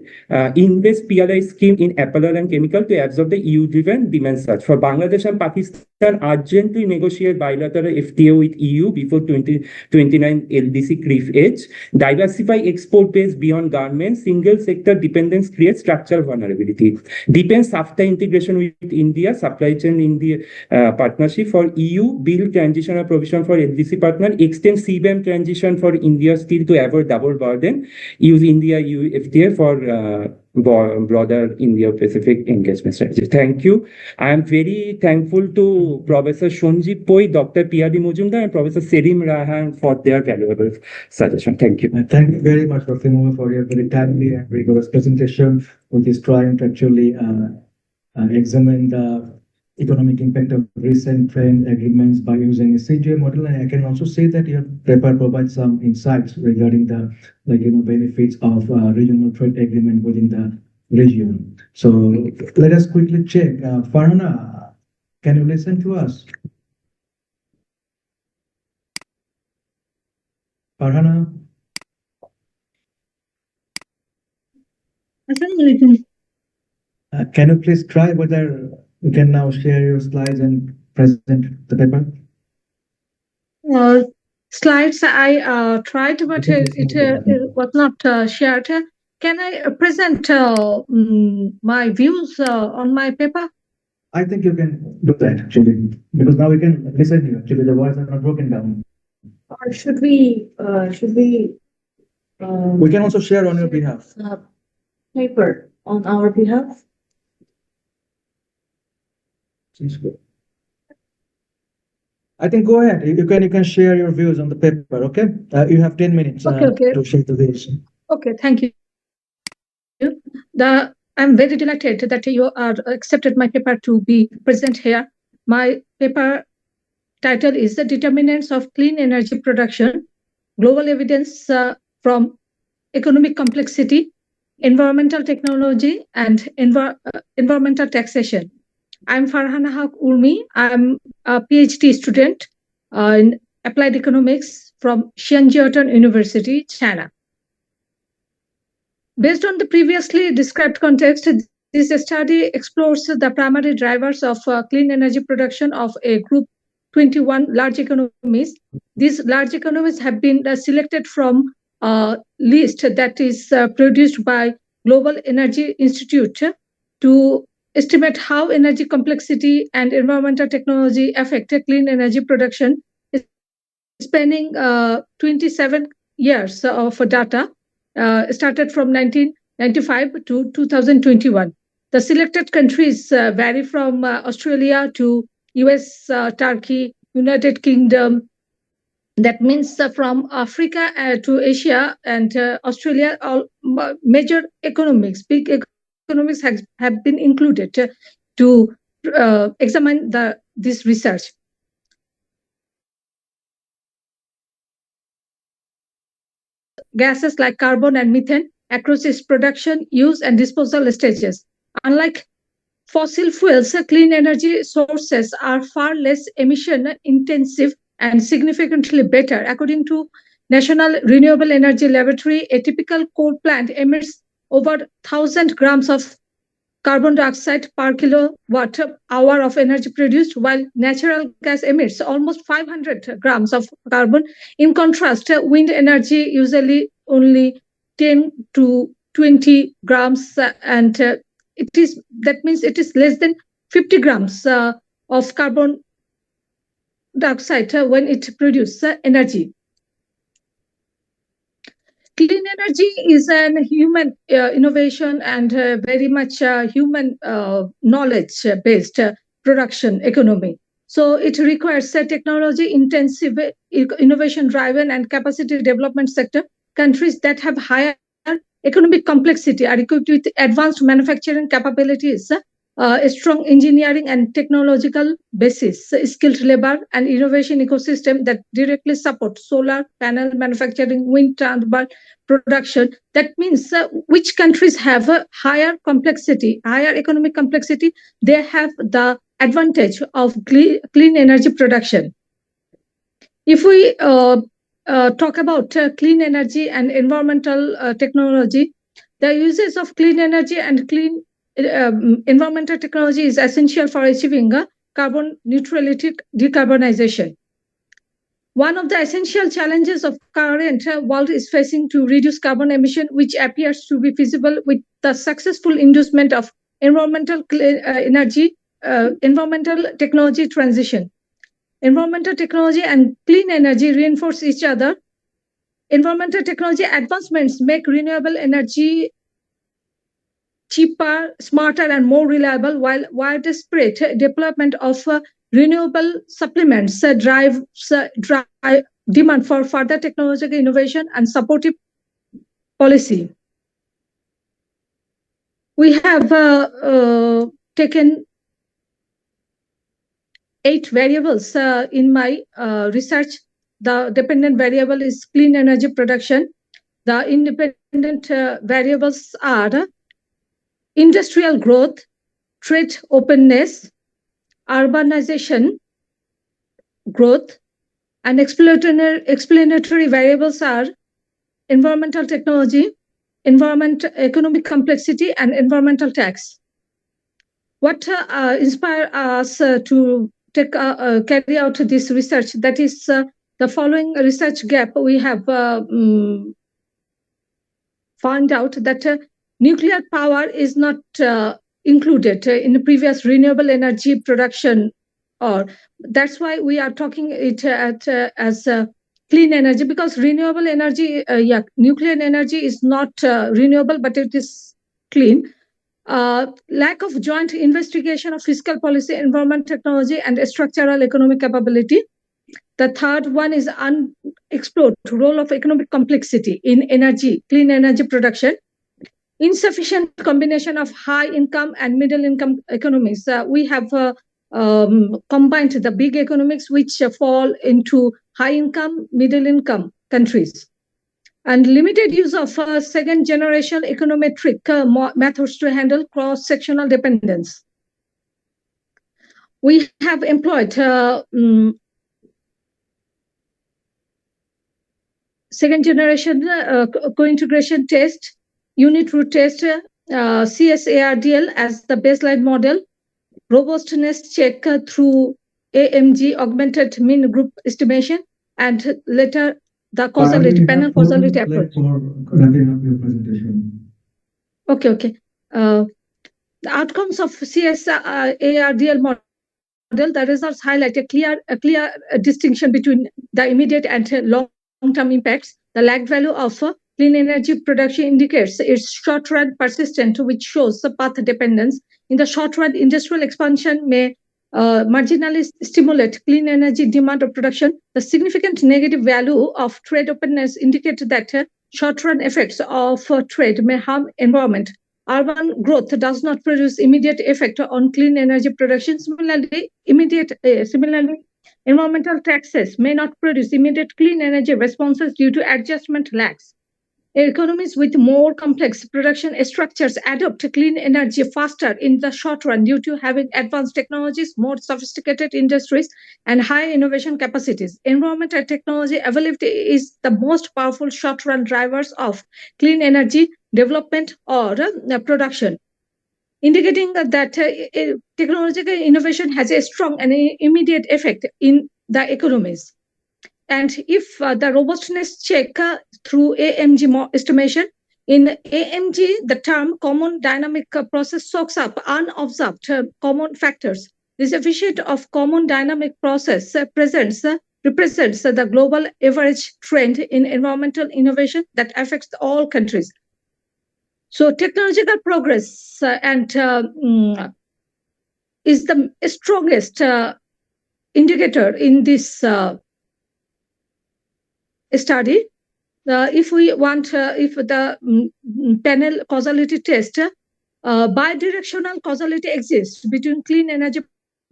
invest PLI scheme in apparel and chemical to absorb the EU-driven demand surge. For Bangladesh and Pakistan, urgently negotiate bilateral FTA with EU before 2029 LDC cliff edge, diversify export base beyond garments, single sector dependence creates structural vulnerability. Defense after integration with India, supply chain India partnership for EU, build transitional provision for LDC partner, extend CBAM transition for India still to avoid double burden, use India-EU FTA for broader Indo-Pacific engagement strategy. Thank you. I am very thankful to Professor Shonjit Poi, Dr. P.R.D. Mujumdar, and Professor Selim Rahan for their valuable suggestion. Thank you. Thank you very much, Dr. Moore, for your very timely and rigorous presentation, which is trying to actually examine the economic impact of recent trade agreements by using a CGI model. And I can also say that your paper provides some insights regarding the benefits of regional trade agreement within the region. So let us quickly check. Farhana, can you listen to us? Farhana? Can you please try whether you can now share your slides and present the paper? Slides I tried, but it was not shared. Can I present my views on my paper? I think you can do that actually, because now we can listen to you. Actually, the words are not broken down. Or should we We can also share on your behalf. paper on our behalf? Seems good. I think go ahead. You can share your views on the paper. Okay, you have 10 minutes Okay. to share the views. Okay, thank you. I'm very delighted that you are accepted my paper to be present here. My paper title is The Determinants of Clean Energy Production, Global Evidence from Economic Complexity, Environmental Technology, and Environmental Taxation. I'm Farhana Haq Urmi. I'm a PhD student in Applied Economics from Xianjiang University, China. Based on the previously described context, this study explores the primary drivers of clean energy production of a group 21 large economies. These large economies have been selected from a list that is produced by Global Energy Institute to estimate how energy complexity and environmental technology affect clean energy production, spanning 27 years of data. Started from 1995 to 2021. The selected countries vary from Australia to US, Turkey, United Kingdom. That means from Africa to Asia and Australia, all major economics, big economics have been included to examine this research. Gases like carbon and methane across its production, use, and disposal stages. Unlike fossil fuels, clean energy sources are far less emission intensive and significantly better. According to National Renewable Energy Laboratory, a typical coal plant emits over 1,000 grams of carbon dioxide per kilowatt hour of energy produced, while natural gas emits almost 500 grams of carbon. In contrast, wind energy usually only 10 to 20 grams, and that means it is less than 50 grams of carbon dioxide when it produces energy. Clean energy is an human innovation and very much human knowledge-based production economy. So it requires a technology-intensive, innovation-driven, and capacity development sector. Countries that have higher economic complexity are equipped with advanced manufacturing capabilities, a strong engineering and technological basis, skilled labor, and innovation ecosystem that directly support solar panel manufacturing, wind turbine production. That means which countries have a higher complexity, higher economic complexity, they have the advantage of clean energy production. If we talk about clean energy and environmental technology, the uses of clean energy and clean environmental technology is essential for achieving carbon neutrality decarbonization. One of the essential challenges of current world is facing to reduce carbon emission, which appears to be feasible with the successful inducement of environmental technology transition. Environmental technology and clean energy reinforce each other. Environmental technology advancements make renewable energy cheaper, smarter, and more reliable, while widespread development of renewable supplements drive demand for further technological innovation and supportive policy. We have taken 8 variables in my research. The dependent variable is clean energy production. The independent variables are industrial growth, trade openness, urbanization growth, and explanatory variables are environmental technology, economic complexity, and environmental tax. What inspired us to carry out this research? That is the following research gap we have found out that nuclear power is not included in the previous renewable energy production, or that's why we are talking it as clean energy, because renewable energy, nuclear energy is not renewable, but it is clean. Lack of joint investigation of fiscal policy, environment, technology, and structural economic capability. The third one is unexplored role of economic complexity in energy, clean energy production. Insufficient combination of high income and middle income economies. We have combined the big economics which fall into high income, middle income countries. And limited use of second generation econometric methods to handle cross-sectional dependence. We have employed second generation co-integration test, unit root test, CSARDL as the baseline model, robustness check through AMG, augmented mean group estimation, and later the causality, panel causality approach. For wrapping up your presentation. Okay. The outcomes of CSARDL model, the results highlight a clear distinction between the immediate and long-term impacts. The lag value of clean energy production indicates its short-run persistent, which shows the path dependence. In the short run, industrial expansion may marginally stimulate clean energy demand or production. The significant negative value of trade openness indicates that short-run effects of trade may harm environment. Urban growth does not produce immediate effect on clean energy production. Similarly, environmental taxes may not produce immediate clean energy responses due to adjustment lags. Economies with more complex production structures adopt clean energy faster in the short run due to having advanced technologies, more sophisticated industries, and high innovation capacities. Environment and technology availability is the most powerful short-run drivers of clean energy development or production, indicating that technological innovation has a strong and immediate effect in the economies. And if the robustness check through AMG estimation, in AMG, the term common dynamic process soaks up unobserved common factors. This efficient of common dynamic process represents the global average trend in environmental innovation that affects all countries. So technological progress is the strongest indicator in this study. If we want, if the panel causality test, bidirectional causality exists between clean energy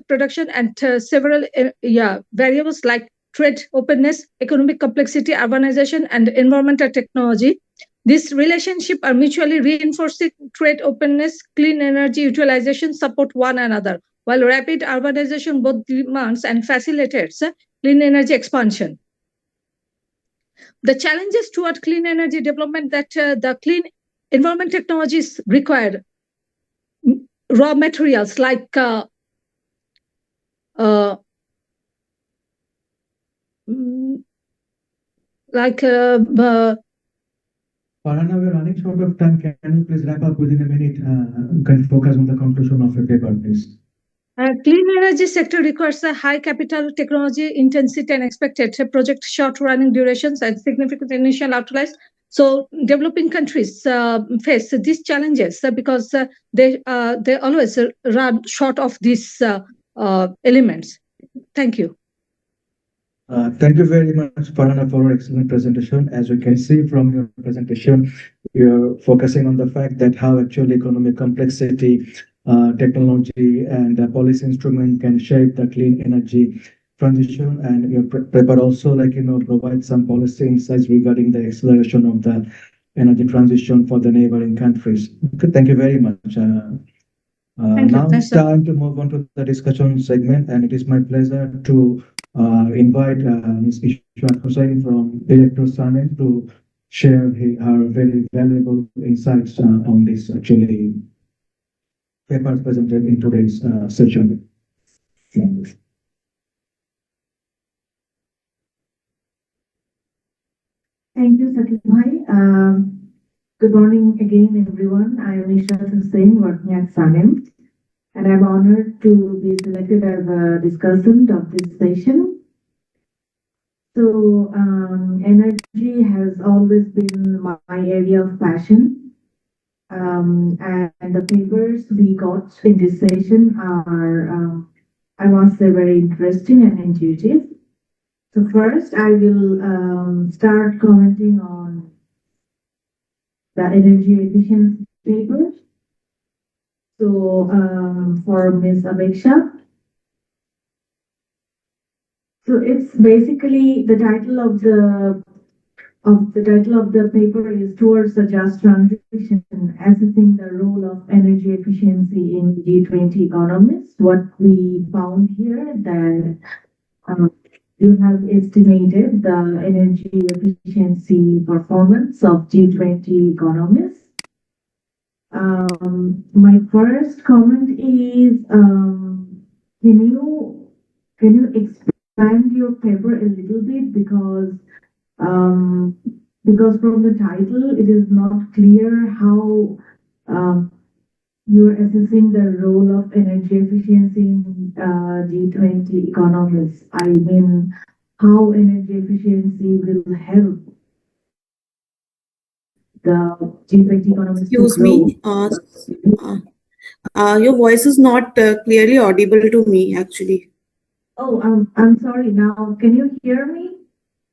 production and several variables like trade openness, economic complexity, urbanization, and environmental technology. This relationship are mutually reinforcing. Trade openness, clean energy utilization support one another, while rapid urbanization both demands and facilitates clean energy expansion. The challenges toward clean energy development that the clean environment technologies require raw materials like Parana, we're running short of time. Can you please wrap up within a minute? Can focus on the conclusion of your paper, please. Clean energy sector requires a high capital technology intensity and expected project short running durations and significant initial outlays. So developing countries face these challenges because they always run short of these elements. Thank you. Thank you very much, Parana, for your excellent presentation. As we can see from your presentation, you're focusing on the fact that how actually economic complexity technology and policy instrument can shape the clean energy transition. And your paper also, provide some policy insights regarding the acceleration of the energy transition for the neighboring countries. Okay, thank you very much. Thank you. Now it's time to move on to the discussion segment, and it is my pleasure to invite Ms. Ishwat Hussain from Director Sanem to share her very valuable insights on this actually papers presented in today's session. Thank you, Sakib Bhai. Good morning again, everyone. I am Ishrat Hussain, working at SANEM, and I'm honored to be selected as a discussant of this session. So, energy has always been my area of passion, and the papers we got in this session are, I must say, very interesting and intuitive. So first, I will start commenting on the energy efficiency paper. So for Ms. Abeksha, so it's basically the title of the paper is Towards a Just Transition, assessing the role of energy efficiency in G20 economies. What we found here that you have estimated the energy efficiency performance of G20 economies. My first comment is, can you expand your paper a little bit because from the title it is not clear how you're assessing the role of energy efficiency in G20 economies. I mean, how energy efficiency will help the G20 economies to Excuse grow. me. Your voice is not clearly audible to me, actually. Oh, I'm sorry. Now, can you hear me?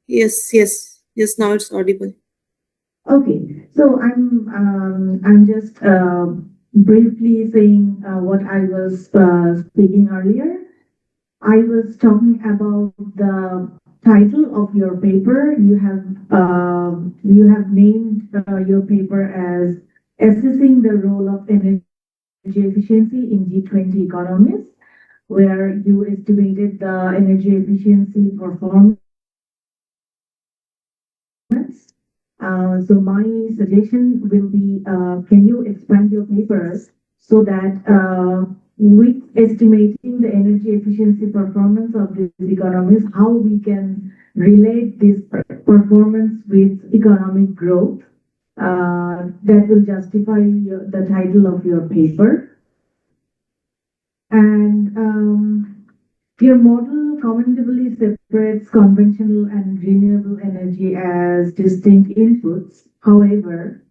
Yes. Now it's audible. Okay, so I'm just briefly saying what I was speaking earlier. I was talking about the title of your paper. You have named your paper as assessing the role of energy efficiency in G20 economies, where you estimated the energy efficiency performance. So my suggestion will be, can you expand your papers so that with estimating the energy efficiency performance of these economies, how we can relate this performance with economic growth that will justify the title of your paper. And your model commendably separates conventional and renewable energy as distinct inputs. However,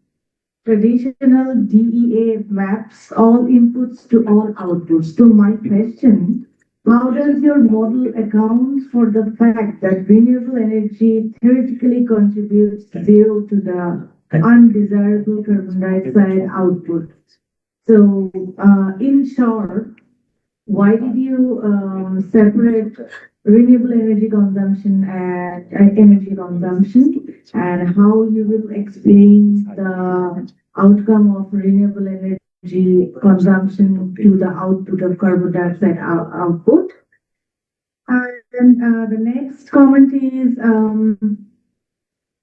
traditional DEA maps all inputs to all outputs. So my question, how does your model account for the fact that renewable energy theoretically contributes zero to the undesirable carbon dioxide output? So in short, why did you separate renewable energy consumption and energy consumption, and how you will explain the outcome of renewable energy consumption to the output of carbon dioxide output? And the next comment is,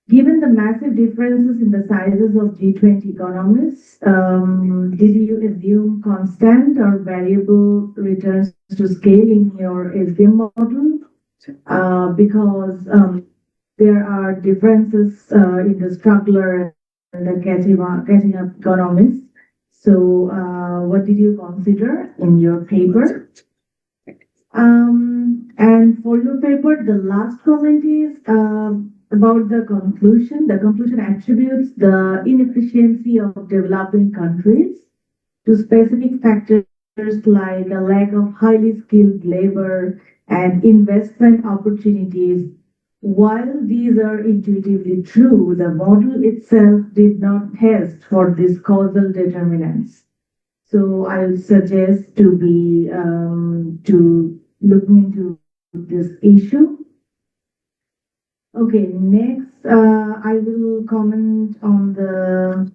given the massive differences in the sizes of G20 economies, did you assume constant or variable returns to scale in your SDM model? Because there are differences in the struggler and the catching up economies. So what did you consider in your paper? And for your paper, the last comment is about the conclusion. The conclusion attributes the inefficiency of developing countries to specific factors like a lack of highly skilled labor and investment opportunities. While these are intuitively true, the model itself did not test for these causal determinants. So I would suggest to be to look into this issue. Okay, next I will comment on the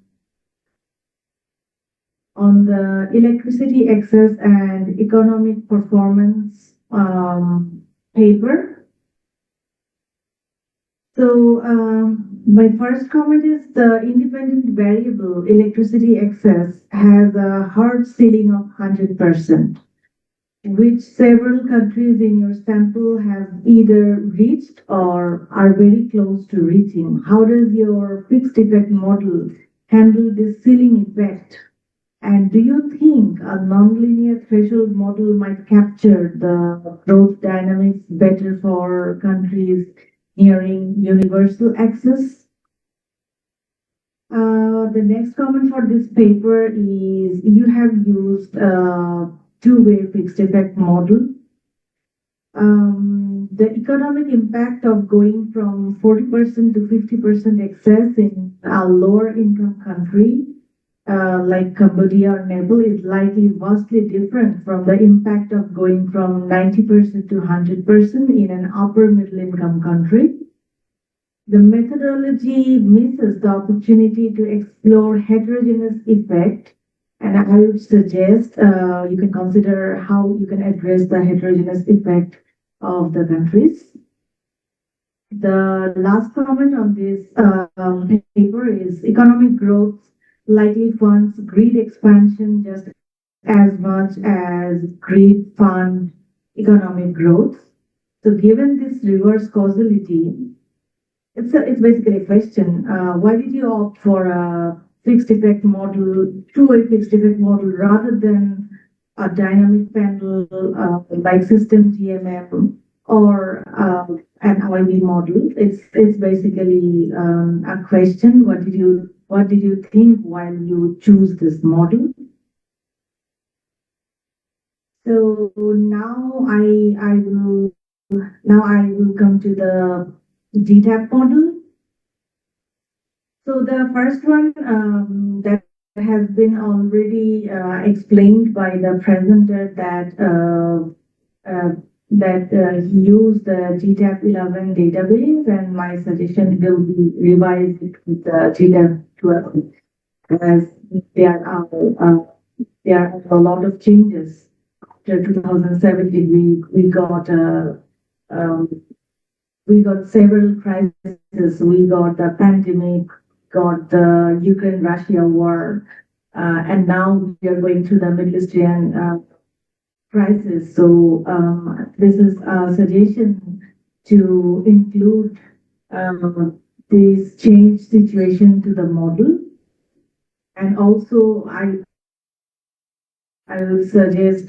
electricity access and economic performance paper. So my first comment is the independent variable electricity access has a hard ceiling of 100%, which several countries in your sample have either reached or are very close to reaching. How does your fixed effect model handle this ceiling effect? And do you think a nonlinear threshold model might capture the growth dynamics better for countries nearing universal access? The next comment for this paper is you have used a two-way fixed effect model. The economic impact of going from 40% to 50% excess in a lower income country like Cambodia or Nepal is likely vastly different from the impact of going from 90% to 100% in an upper middle income country. The methodology misses the opportunity to explore heterogeneous effect, and I would suggest you can consider how you can address the heterogeneous effect of the countries. The last comment on this paper is economic growth likely funds grid expansion just as much as grid fund economic growth. So given this reverse causality, it's basically a question. Why did you opt for a fixed effect model, two-way fixed effect model, rather than a dynamic panel like system TMM or an OIB model? It's basically a question. What did you think while you choose this model? So now I will come to the GTAP model. So the first one that has been already explained by the presenter that he used the GTAP 11 database, and my suggestion will be revise it with the GTAP 12 as there are a lot of changes. After 2017, we got several crises. We got the pandemic, got the Ukraine-Russia war, and now we are going through the Middle Eastern crisis. So this is a suggestion to include this change situation to the model. And also I would suggest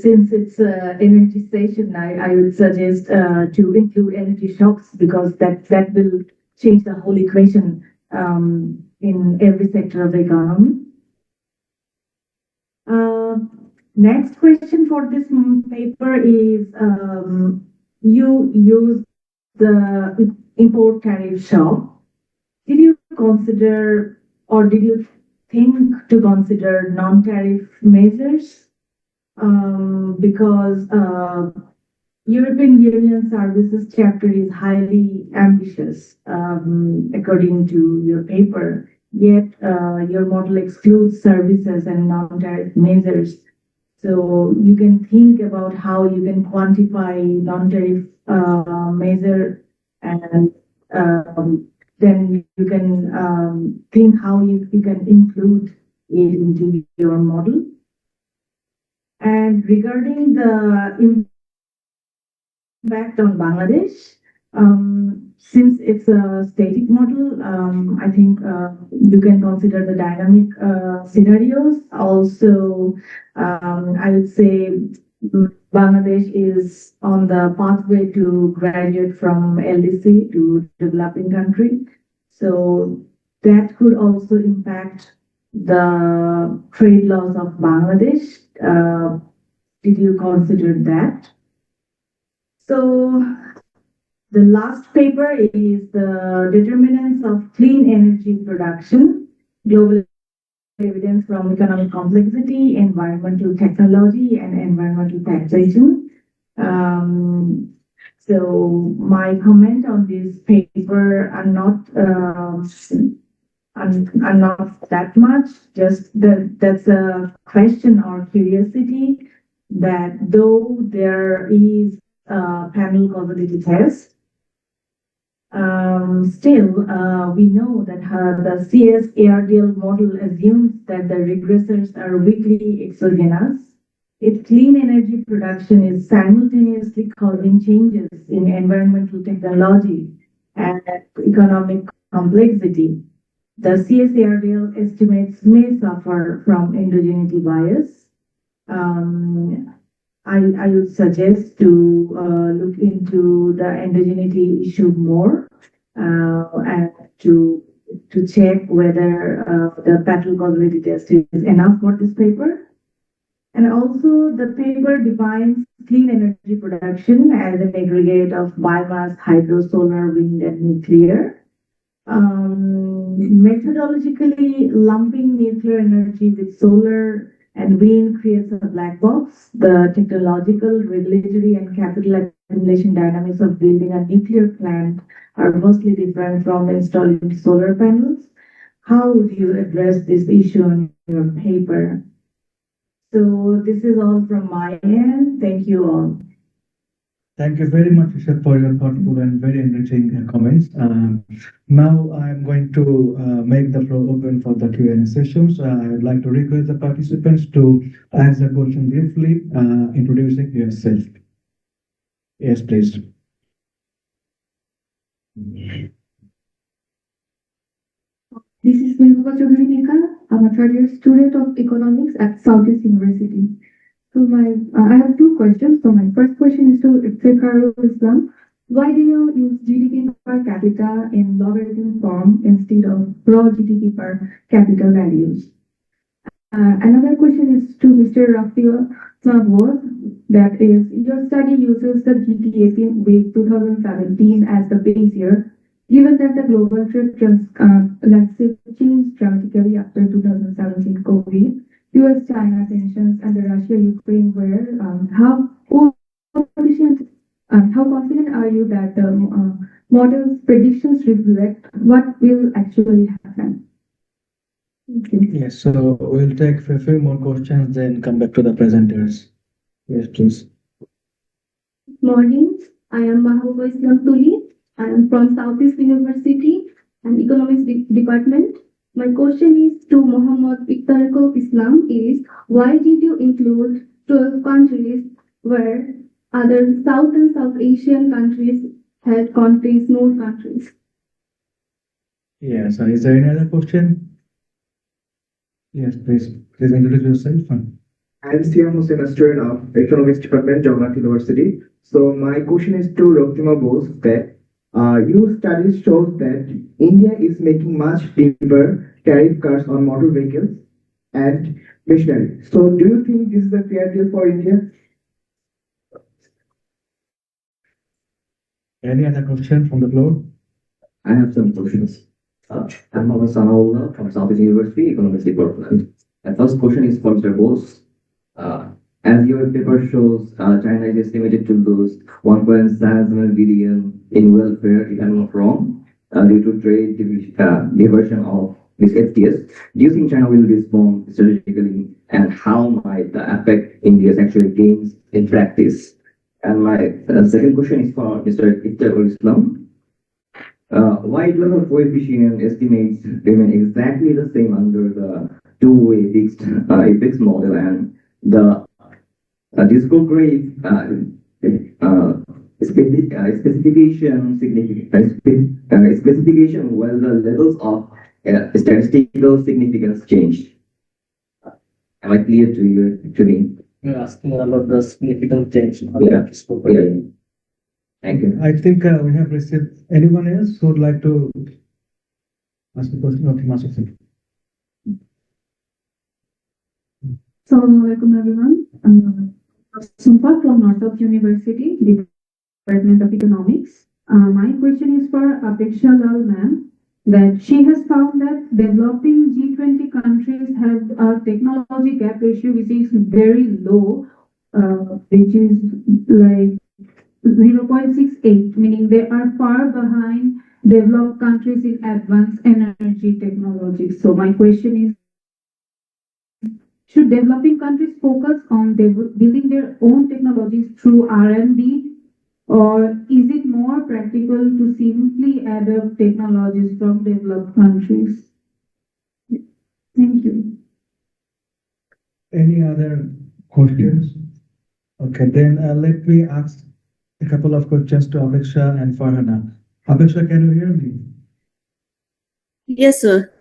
since it's energy station, I would suggest to include energy shocks because that will change the whole equation in every sector of the economy. Next question for this paper is you use the import tariff shock. Did you consider or did you think to consider non-tariff measures? Because European Union Services chapter is highly ambitious, according to your paper, yet your model excludes services and non-tariff measures. So you can think about how you can quantify non-tariff measure, and then you can think how you can include it into your model. And regarding the impact on Bangladesh, since it's a static model, I think you can consider the dynamic scenarios. Also, I would say Bangladesh is on the pathway to graduate from LDC to developing country. So that could also impact the trade laws of Bangladesh. Did you consider that? So the last paper is the determinants of clean energy production, global evidence from economic complexity, environmental technology, and environmental taxation. So my comment on this paper are not that much. Just that's a question or curiosity that though there is a panel causality test, still, we know that the CS-ARDL model assumes that the regressors are weakly exogenous. If clean energy production is simultaneously causing changes in environmental technology and economic complexity, the CS-ARDL estimates may suffer from endogeneity bias. I would suggest to look into the endogeneity issue more and to check whether the pattern causality test is enough for this paper. And also, the paper defines clean energy production as an aggregate of biomass, hydro, solar, wind, and nuclear. Methodologically, lumping nuclear energy with solar and wind creates a black box. The technological, regulatory, and capital accumulation dynamics of building a nuclear plant are mostly different from installing solar panels. How would you address this issue in your paper? So this is all from my end. Thank you all. Thank you very much, Ishad, for your thoughtful and very enriching comments. Now I'm going to make the floor open for the Q&A sessions. I would like to request the participants to answer question briefly, introducing yourself. Yes, please. This is Mehbooba Chaudhary Nika. I'm a third-year student of economics at Southeast University. So I have two questions. So my first question is to Iftikharul Islam. Why do you use GDP per capita in logarithm form instead of raw GDP per capita values? Another question is to Mr. Rafiul Mahmood. That is, your study uses the GTAC with 2017 as the base year. Given that the global trade landscape changed dramatically after 2017 COVID, US-China tensions and the Russia-Ukraine war, how confident are you that the model's predictions reflect what will actually happen? Thank you. Yes, so we'll take a few more questions, then come back to the presenters. Yes, please. Morning, I am Mahbooba Islam Tuli. I am from Southeast University and Economics Department. My question is to Muhammad Iftikharul Islam is, why did you include 12 countries where other South and South Asian countries had countries, more countries? Yes, is there any other question? Yes, please. Please introduce yourself. I'm Siam Hussain, a student of Economics Department, Jagannath University. So my question is to Dr. Bose that your study shows that India is making much deeper tariff cuts on motor vehicles and machinery. So do you think this is a fair deal for India? Any other question from the floor? I have some questions. I'm Mohammed Sanaullah from Southeast University Economics Department. My first question is for Mr. Bose. As your paper shows, China is estimated to lose 1.7 billion in welfare, if I'm not wrong, due to trade diversion of this FTS. Do you think China will respond strategically, and how might that affect India's actual gains in practice? And my second question is for Mr. Iftikharul Islam. Why do the coefficient estimates remain exactly the same under the two-way fixed model, and the discrete specification where the levels of statistical significance changed? Am I clear to you actually? You're asking about the significant change. Yeah. Yeah. Thank you. I think we have received anyone else who would like to ask a question? Okay, Masuk. Assalamualaikum everyone. I'm Sumpa from Northrop University, Department of Economics. My question is for Apeksha Lal ma'am, that she has found that developing G20 countries have our technology gap ratio, which is very low, which is like 0.68, meaning they are far behind developed countries in advanced energy technology. So my question is, should developing countries focus on building their own technologies through R&D, or is it more practical to simply adopt technologies from developed countries? Thank you. Any other questions? Okay, then let me ask a couple of questions to Apeksha and Farhana. Apeksha, can you hear me? Yes, sir.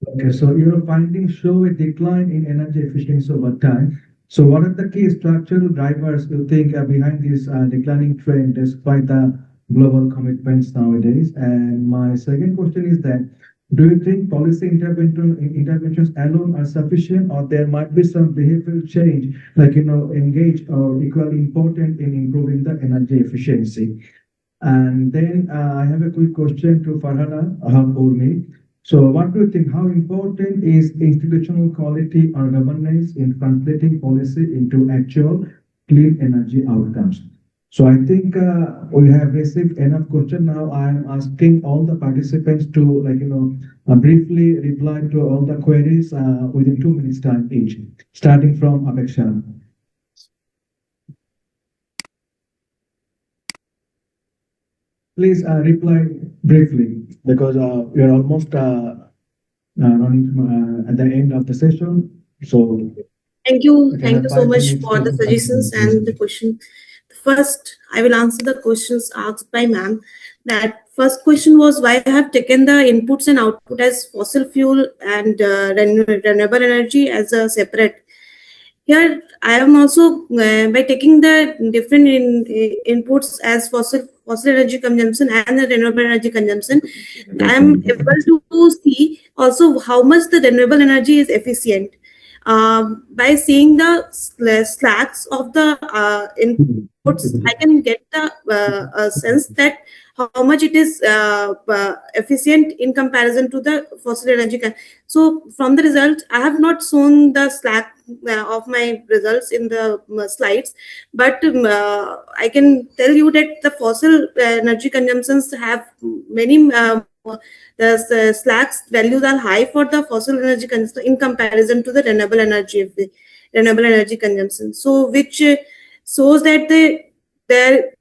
Okay, so your findings show a decline in energy efficiency over time. So what are the key structural drivers you think are behind this declining trend despite the global commitments nowadays? And my second question is that, do you think policy interventions alone are sufficient, or there might be some behavioral change, like, engage or equally important in improving the energy efficiency? And then I have a quick question to Farhana Urmi. So what do you think, how important is institutional quality or governance in translating policy into actual clean energy outcomes? So I think we have received enough question. Now I am asking all the participants to, briefly reply to all the queries within 2 minutes time each, starting from Apeksha. Please reply briefly, because we are almost running at the end of the session. So Thank you. we can Thank have you so 5 much minutes for to the suggestions and the question. First, I will answer the questions asked by ma'am. That first question was why I have taken the inputs and output as fossil fuel and renewable energy as a separate. Here, I am also by taking the different inputs as fossil energy consumption and the renewable energy consumption, I am able to see also how much the renewable energy is efficient. By seeing the slacks of the inputs, I can get the sense that how much it is efficient in comparison to the fossil energy. So from the result, I have not shown the slack of my results in the slides, but I can tell you that the fossil energy consumptions have many the slacks values are high for the fossil energy consumption in comparison to the renewable energy consumption. So which shows that the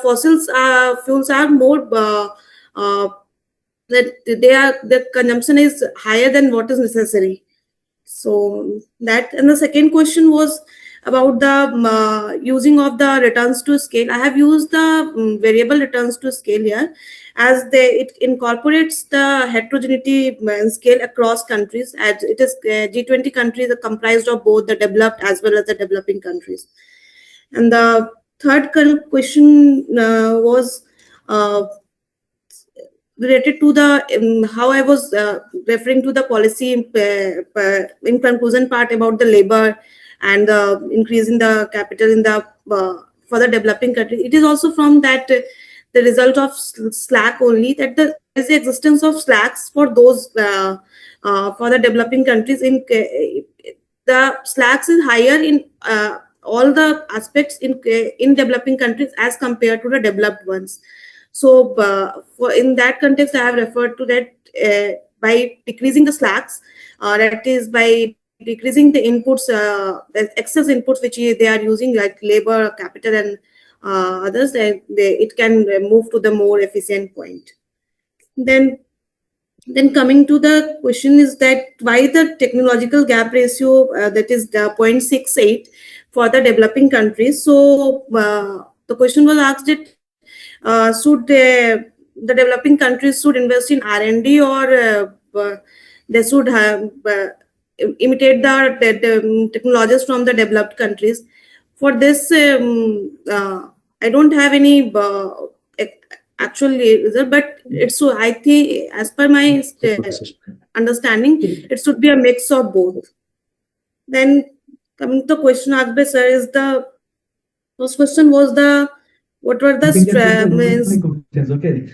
fossils fuels are more that the consumption is higher than what is necessary. So that, and the second question was about the using of the returns to scale. I have used the variable returns to scale here, as it incorporates the heterogeneity scale across countries, as it is G20 countries are comprised of both the developed as well as the developing countries. And the third question was related to the how I was referring to the policy in conclusion part about the labor and the increase in the capital in the for the developing country. It is also from that the result of slack only, that there is the existence of slacks for those for the developing countries. In the slacks is higher in all the aspects in developing countries as compared to the developed ones. So in that context, I have referred to that by decreasing the slacks, that is by decreasing the inputs, the excess inputs which they are using, like labor, capital, and others, it can move to the more efficient point. Then coming to the question is that why the technological gap ratio, that is the 0.68 for the developing countries. So the question was asked that should the developing countries should invest in R&D, or they should have imitate the technologies from the developed countries. For this, I don't have any actual result, but it's so I think as per my understanding, it should be a mix of both. Then coming to the question asked by sir, is the first question was the what were the questions, okay.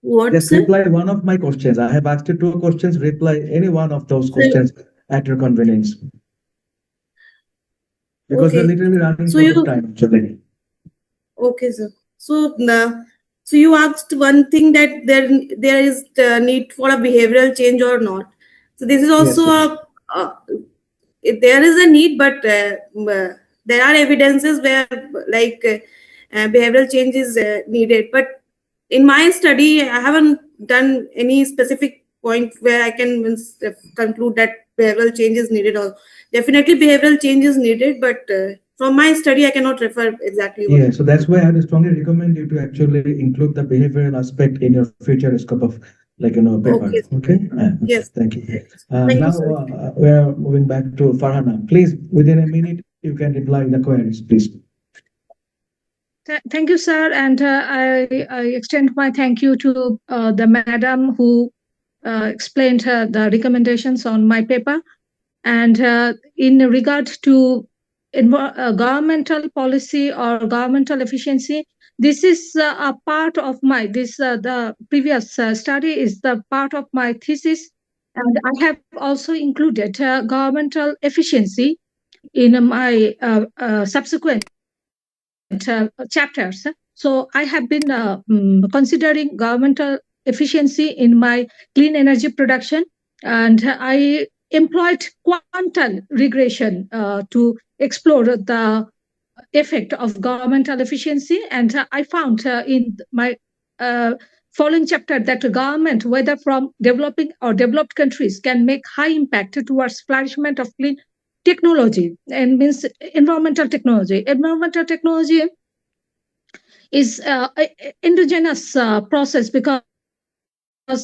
What, Just sir? reply one of my questions. I have asked you two questions. Reply any one of those questions at your convenience. Because we're Okay. literally running So short of you time, actually. okay, sir. So you asked one thing that there is the need for a behavioral change or not. So this is Yes, also yes. there is a need, but there are evidences where like behavioral change is needed. But in my study, I haven't done any specific point where I can conclude that behavioral change is needed. Or definitely behavioral change is needed, but from my study, I cannot refer exactly what. Yeah, so that's why I would strongly recommend you to actually include the behavioral aspect in your future scope of paper. Okay. Okay? Yes. Thank you. Thank you, Now sir. we are moving back to Farhana. Please, within a minute, you can reply the queries, please. Thank you, sir. And I extend my thank you to the madam who explained the recommendations on my paper. And in regard to governmental policy or governmental efficiency, this is a part of my, the previous study is the part of my thesis. And I have also included governmental efficiency in my subsequent chapters. So I have been considering governmental efficiency in my clean energy production, and I employed quantum regression to explore the effect of governmental efficiency. And I found in my following chapter that government, whether from developing or developed countries, can make high impact towards flourishment of clean technology, and means environmental technology. Environmental technology is endogenous process, because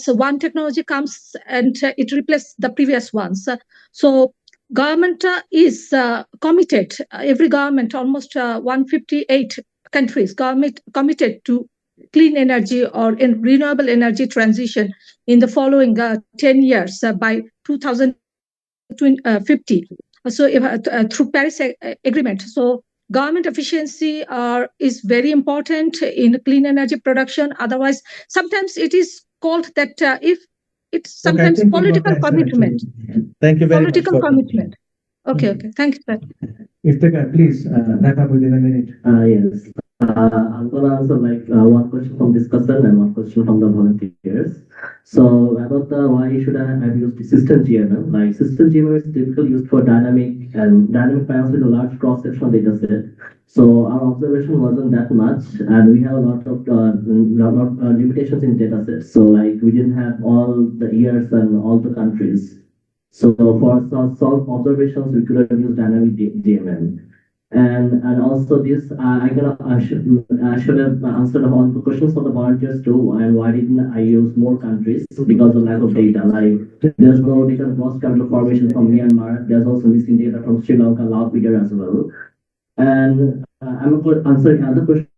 one technology comes and it replaces the previous ones. So government is committed, every government, almost 158 countries committed to clean energy or in renewable energy transition in the following 10 years by 2050. So through Paris Agreement. So government efficiency is very important in clean energy production. Otherwise, sometimes it is called that if it's Okay, I sometimes think we got the political answer, commitment. actually. Thank you very much Political for commitment. Okay, okay. Thank you, sir. Iftikhar, please wrap up within a minute. Yes. I'm gonna answer like one question from discussion and one question from the volunteers. So about the why should I have used system GMM? Like system GMM is typically used for dynamic finance with a large cross-sectional data set. So our observation wasn't that much, and we have a lot of limitations in data sets. So like we didn't have all the years and all the countries. So for some observations, we could have used dynamic GMM. And also this, I should have answered all the questions for the volunteers too. And why didn't I use more countries? Because of lack of data. Like there's no data cross capital formation from Myanmar. There's also missing data from Sri Lanka, Laos, bigger as well. And I'm going to answer another question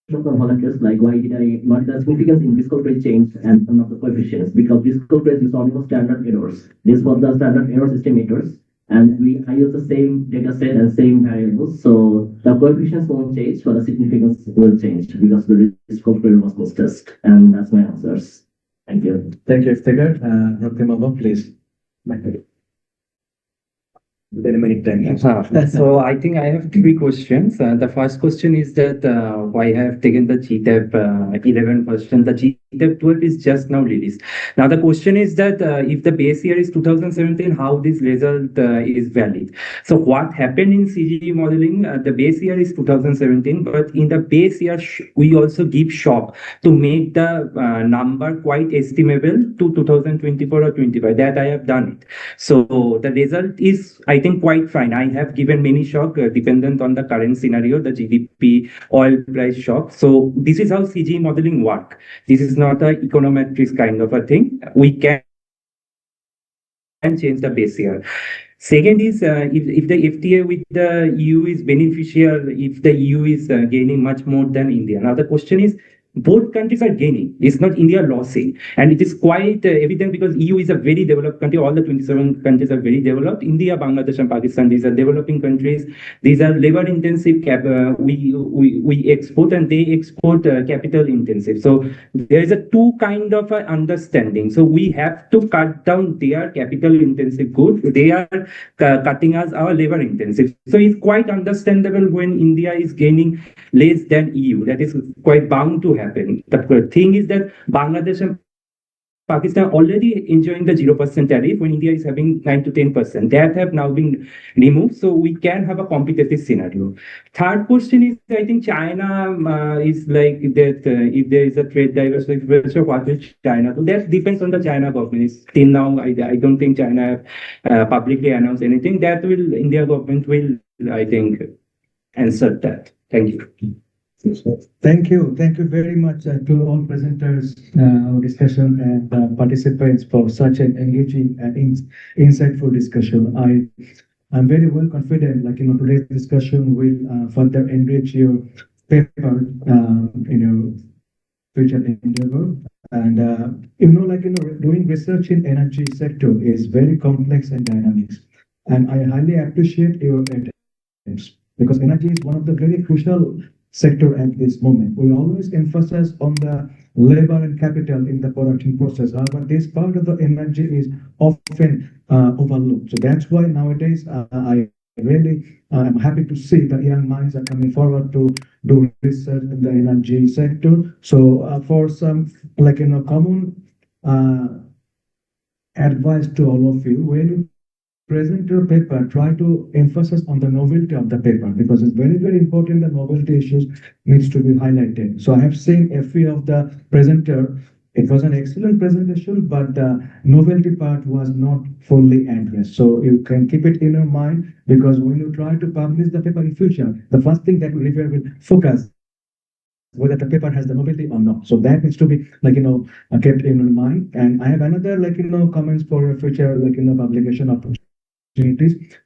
from volunteers, like why did I not the significance in fiscal rate change and some of the coefficients? Because fiscal rate is almost standard errors. This was the standard errors estimators, and I use the same data set and same variables. So the coefficients won't change, but the significance will change because the fiscal rate was misjudged. And that's my answers. Thank you. Thank you, Iftikhar. Dr. Mabo, please. Within a minute time. So I think I have three questions. The first question is that why I have taken the GTAB 11 question. The GTAB 12 is just now released. Now the question is that if the base year is 2017, how this result is valid? So what happened in CGE modeling? The base year is 2017, but in the base year we also give shock to make the number quite estimable to 2024 or 25. That I have done it. So the result is, I think, quite fine. I have given many shock dependent on the current scenario, the GDP, oil price shock. So this is how CGE modeling work. This is not a econometrics kind of a thing. We can change the base year. Second is if the FTA with the EU is beneficial, if the EU is gaining much more than India. Now the question is, both countries are gaining. It's not India losing. And it is quite evident because EU is a very developed country. All the 27 countries are very developed. India, Bangladesh, and Pakistan, these are developing countries. These are labor intensive. We export and they export capital intensive. So there is a two kind of understanding. So we have to cut down their capital intensive goods. They are cutting us our labor intensive. So it's quite understandable when India is gaining less than EU. That is quite bound to happen. The thing is that Bangladesh and Pakistan already enjoying the 0% tariff when India is having 9 to 10%. That have now been removed, so we can have a competitive scenario. Third question is, I think China is like that. If there is a trade diversification, what will China do? That depends on the China government. Till now, I don't think China have publicly announced anything. That will India government will, I think, answer that. Thank you. Thank you. Thank you very much to all presenters, our discussion, and participants for such an engaging and insightful discussion. I'm very well confident, today's discussion will further enrich your paper, future endeavor. And, doing research in energy sector is very complex and dynamic. And I highly appreciate your attempts because energy is one of the very crucial sector at this moment. We always emphasize on the labor and capital in the production process. However, this part of the energy is often overlooked. So that's why nowadays I really am happy to see the young minds are coming forward to do research in the energy sector. So for some common uh, advice to all of you, when you present your paper, try to emphasize on the novelty of the paper because it's very, very important. The novelty issues needs to be highlighted. So I have seen a few of the presenter. It was an excellent presentation, but the novelty part was not fully addressed. So you can keep it in your mind because when you try to publish the paper in future, the first thing that reviewer will focus whether the paper has the novelty or not. So that needs to be kept in your mind. And I have another comments for future publication opportunities.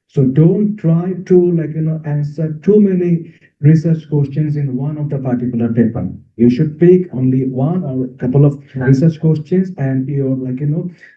So don't try to answer too many research questions in one of the particular paper. You should pick only one or a couple of research questions and you're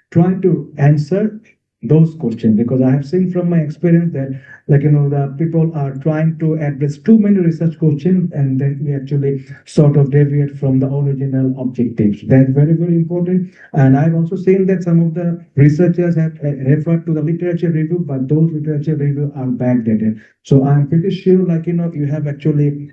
try to answer those questions because I have seen from my experience that the people are trying to address too many research questions and then we actually sort of deviate from the original objectives. That's very, very important. And I've also seen that some of the researchers have referred to the literature review, but those literature review are backdated. So I'm pretty sure you have actually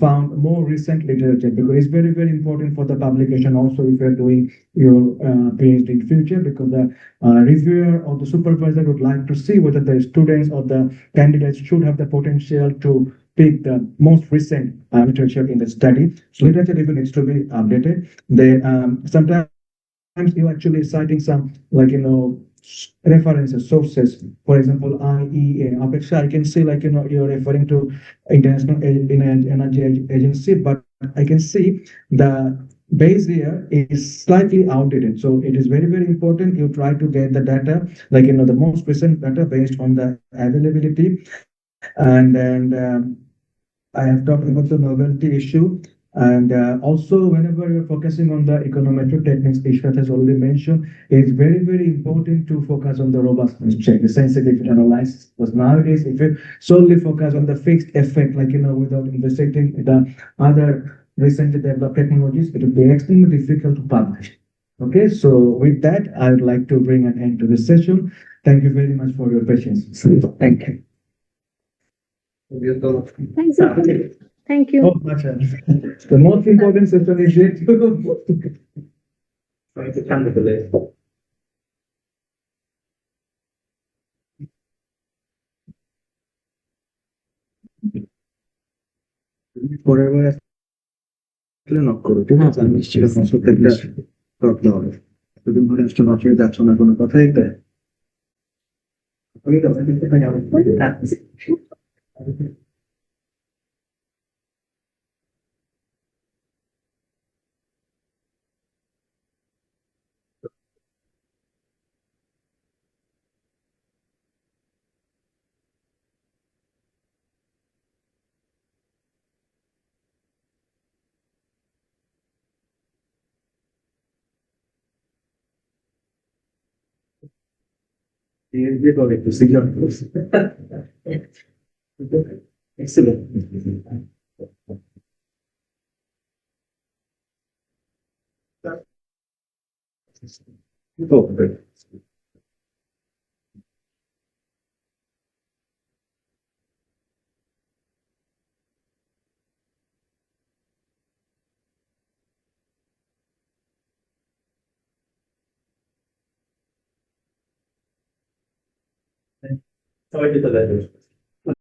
found more recent literature because it's very, very important for the publication also if you're doing your PhD in future because the reviewer or the supervisor would like to see whether the students or the candidates should have the potential to pick the most recent literature in the study. So literature review needs to be updated. Then sometimes you're actually citing some references, sources. For example, IEA, Apeksha, I can see you're referring to International Energy Agency, but I can see the base year is slightly outdated. So it is very, very important you try to get the data, the most recent data based on the availability. And then I have talked about the novelty issue. And also, whenever you're focusing on the econometric techniques, Ishrat has already mentioned, it's very, very important to focus on the robustness check, the sensitivity analysis. Because nowadays, if you solely focus on the fixed effect, without investigating the other recently developed technologies, it will be extremely difficult to publish. Okay, so with that, I would like to bring an end to this session. Thank you very much for your patience. Thank you. Thanks. Thank you. Oh, much. The most important session is yet পরের বার আসলে knock করো ঠিক আছে আমি সেরকম প্রত্যেকটা টক দেওয়া হবে দুদিন ধরে আসছে নক হয়ে যাচ্ছ না কোনো কথাই দেয় Excellent. Oh, great. Sorry to the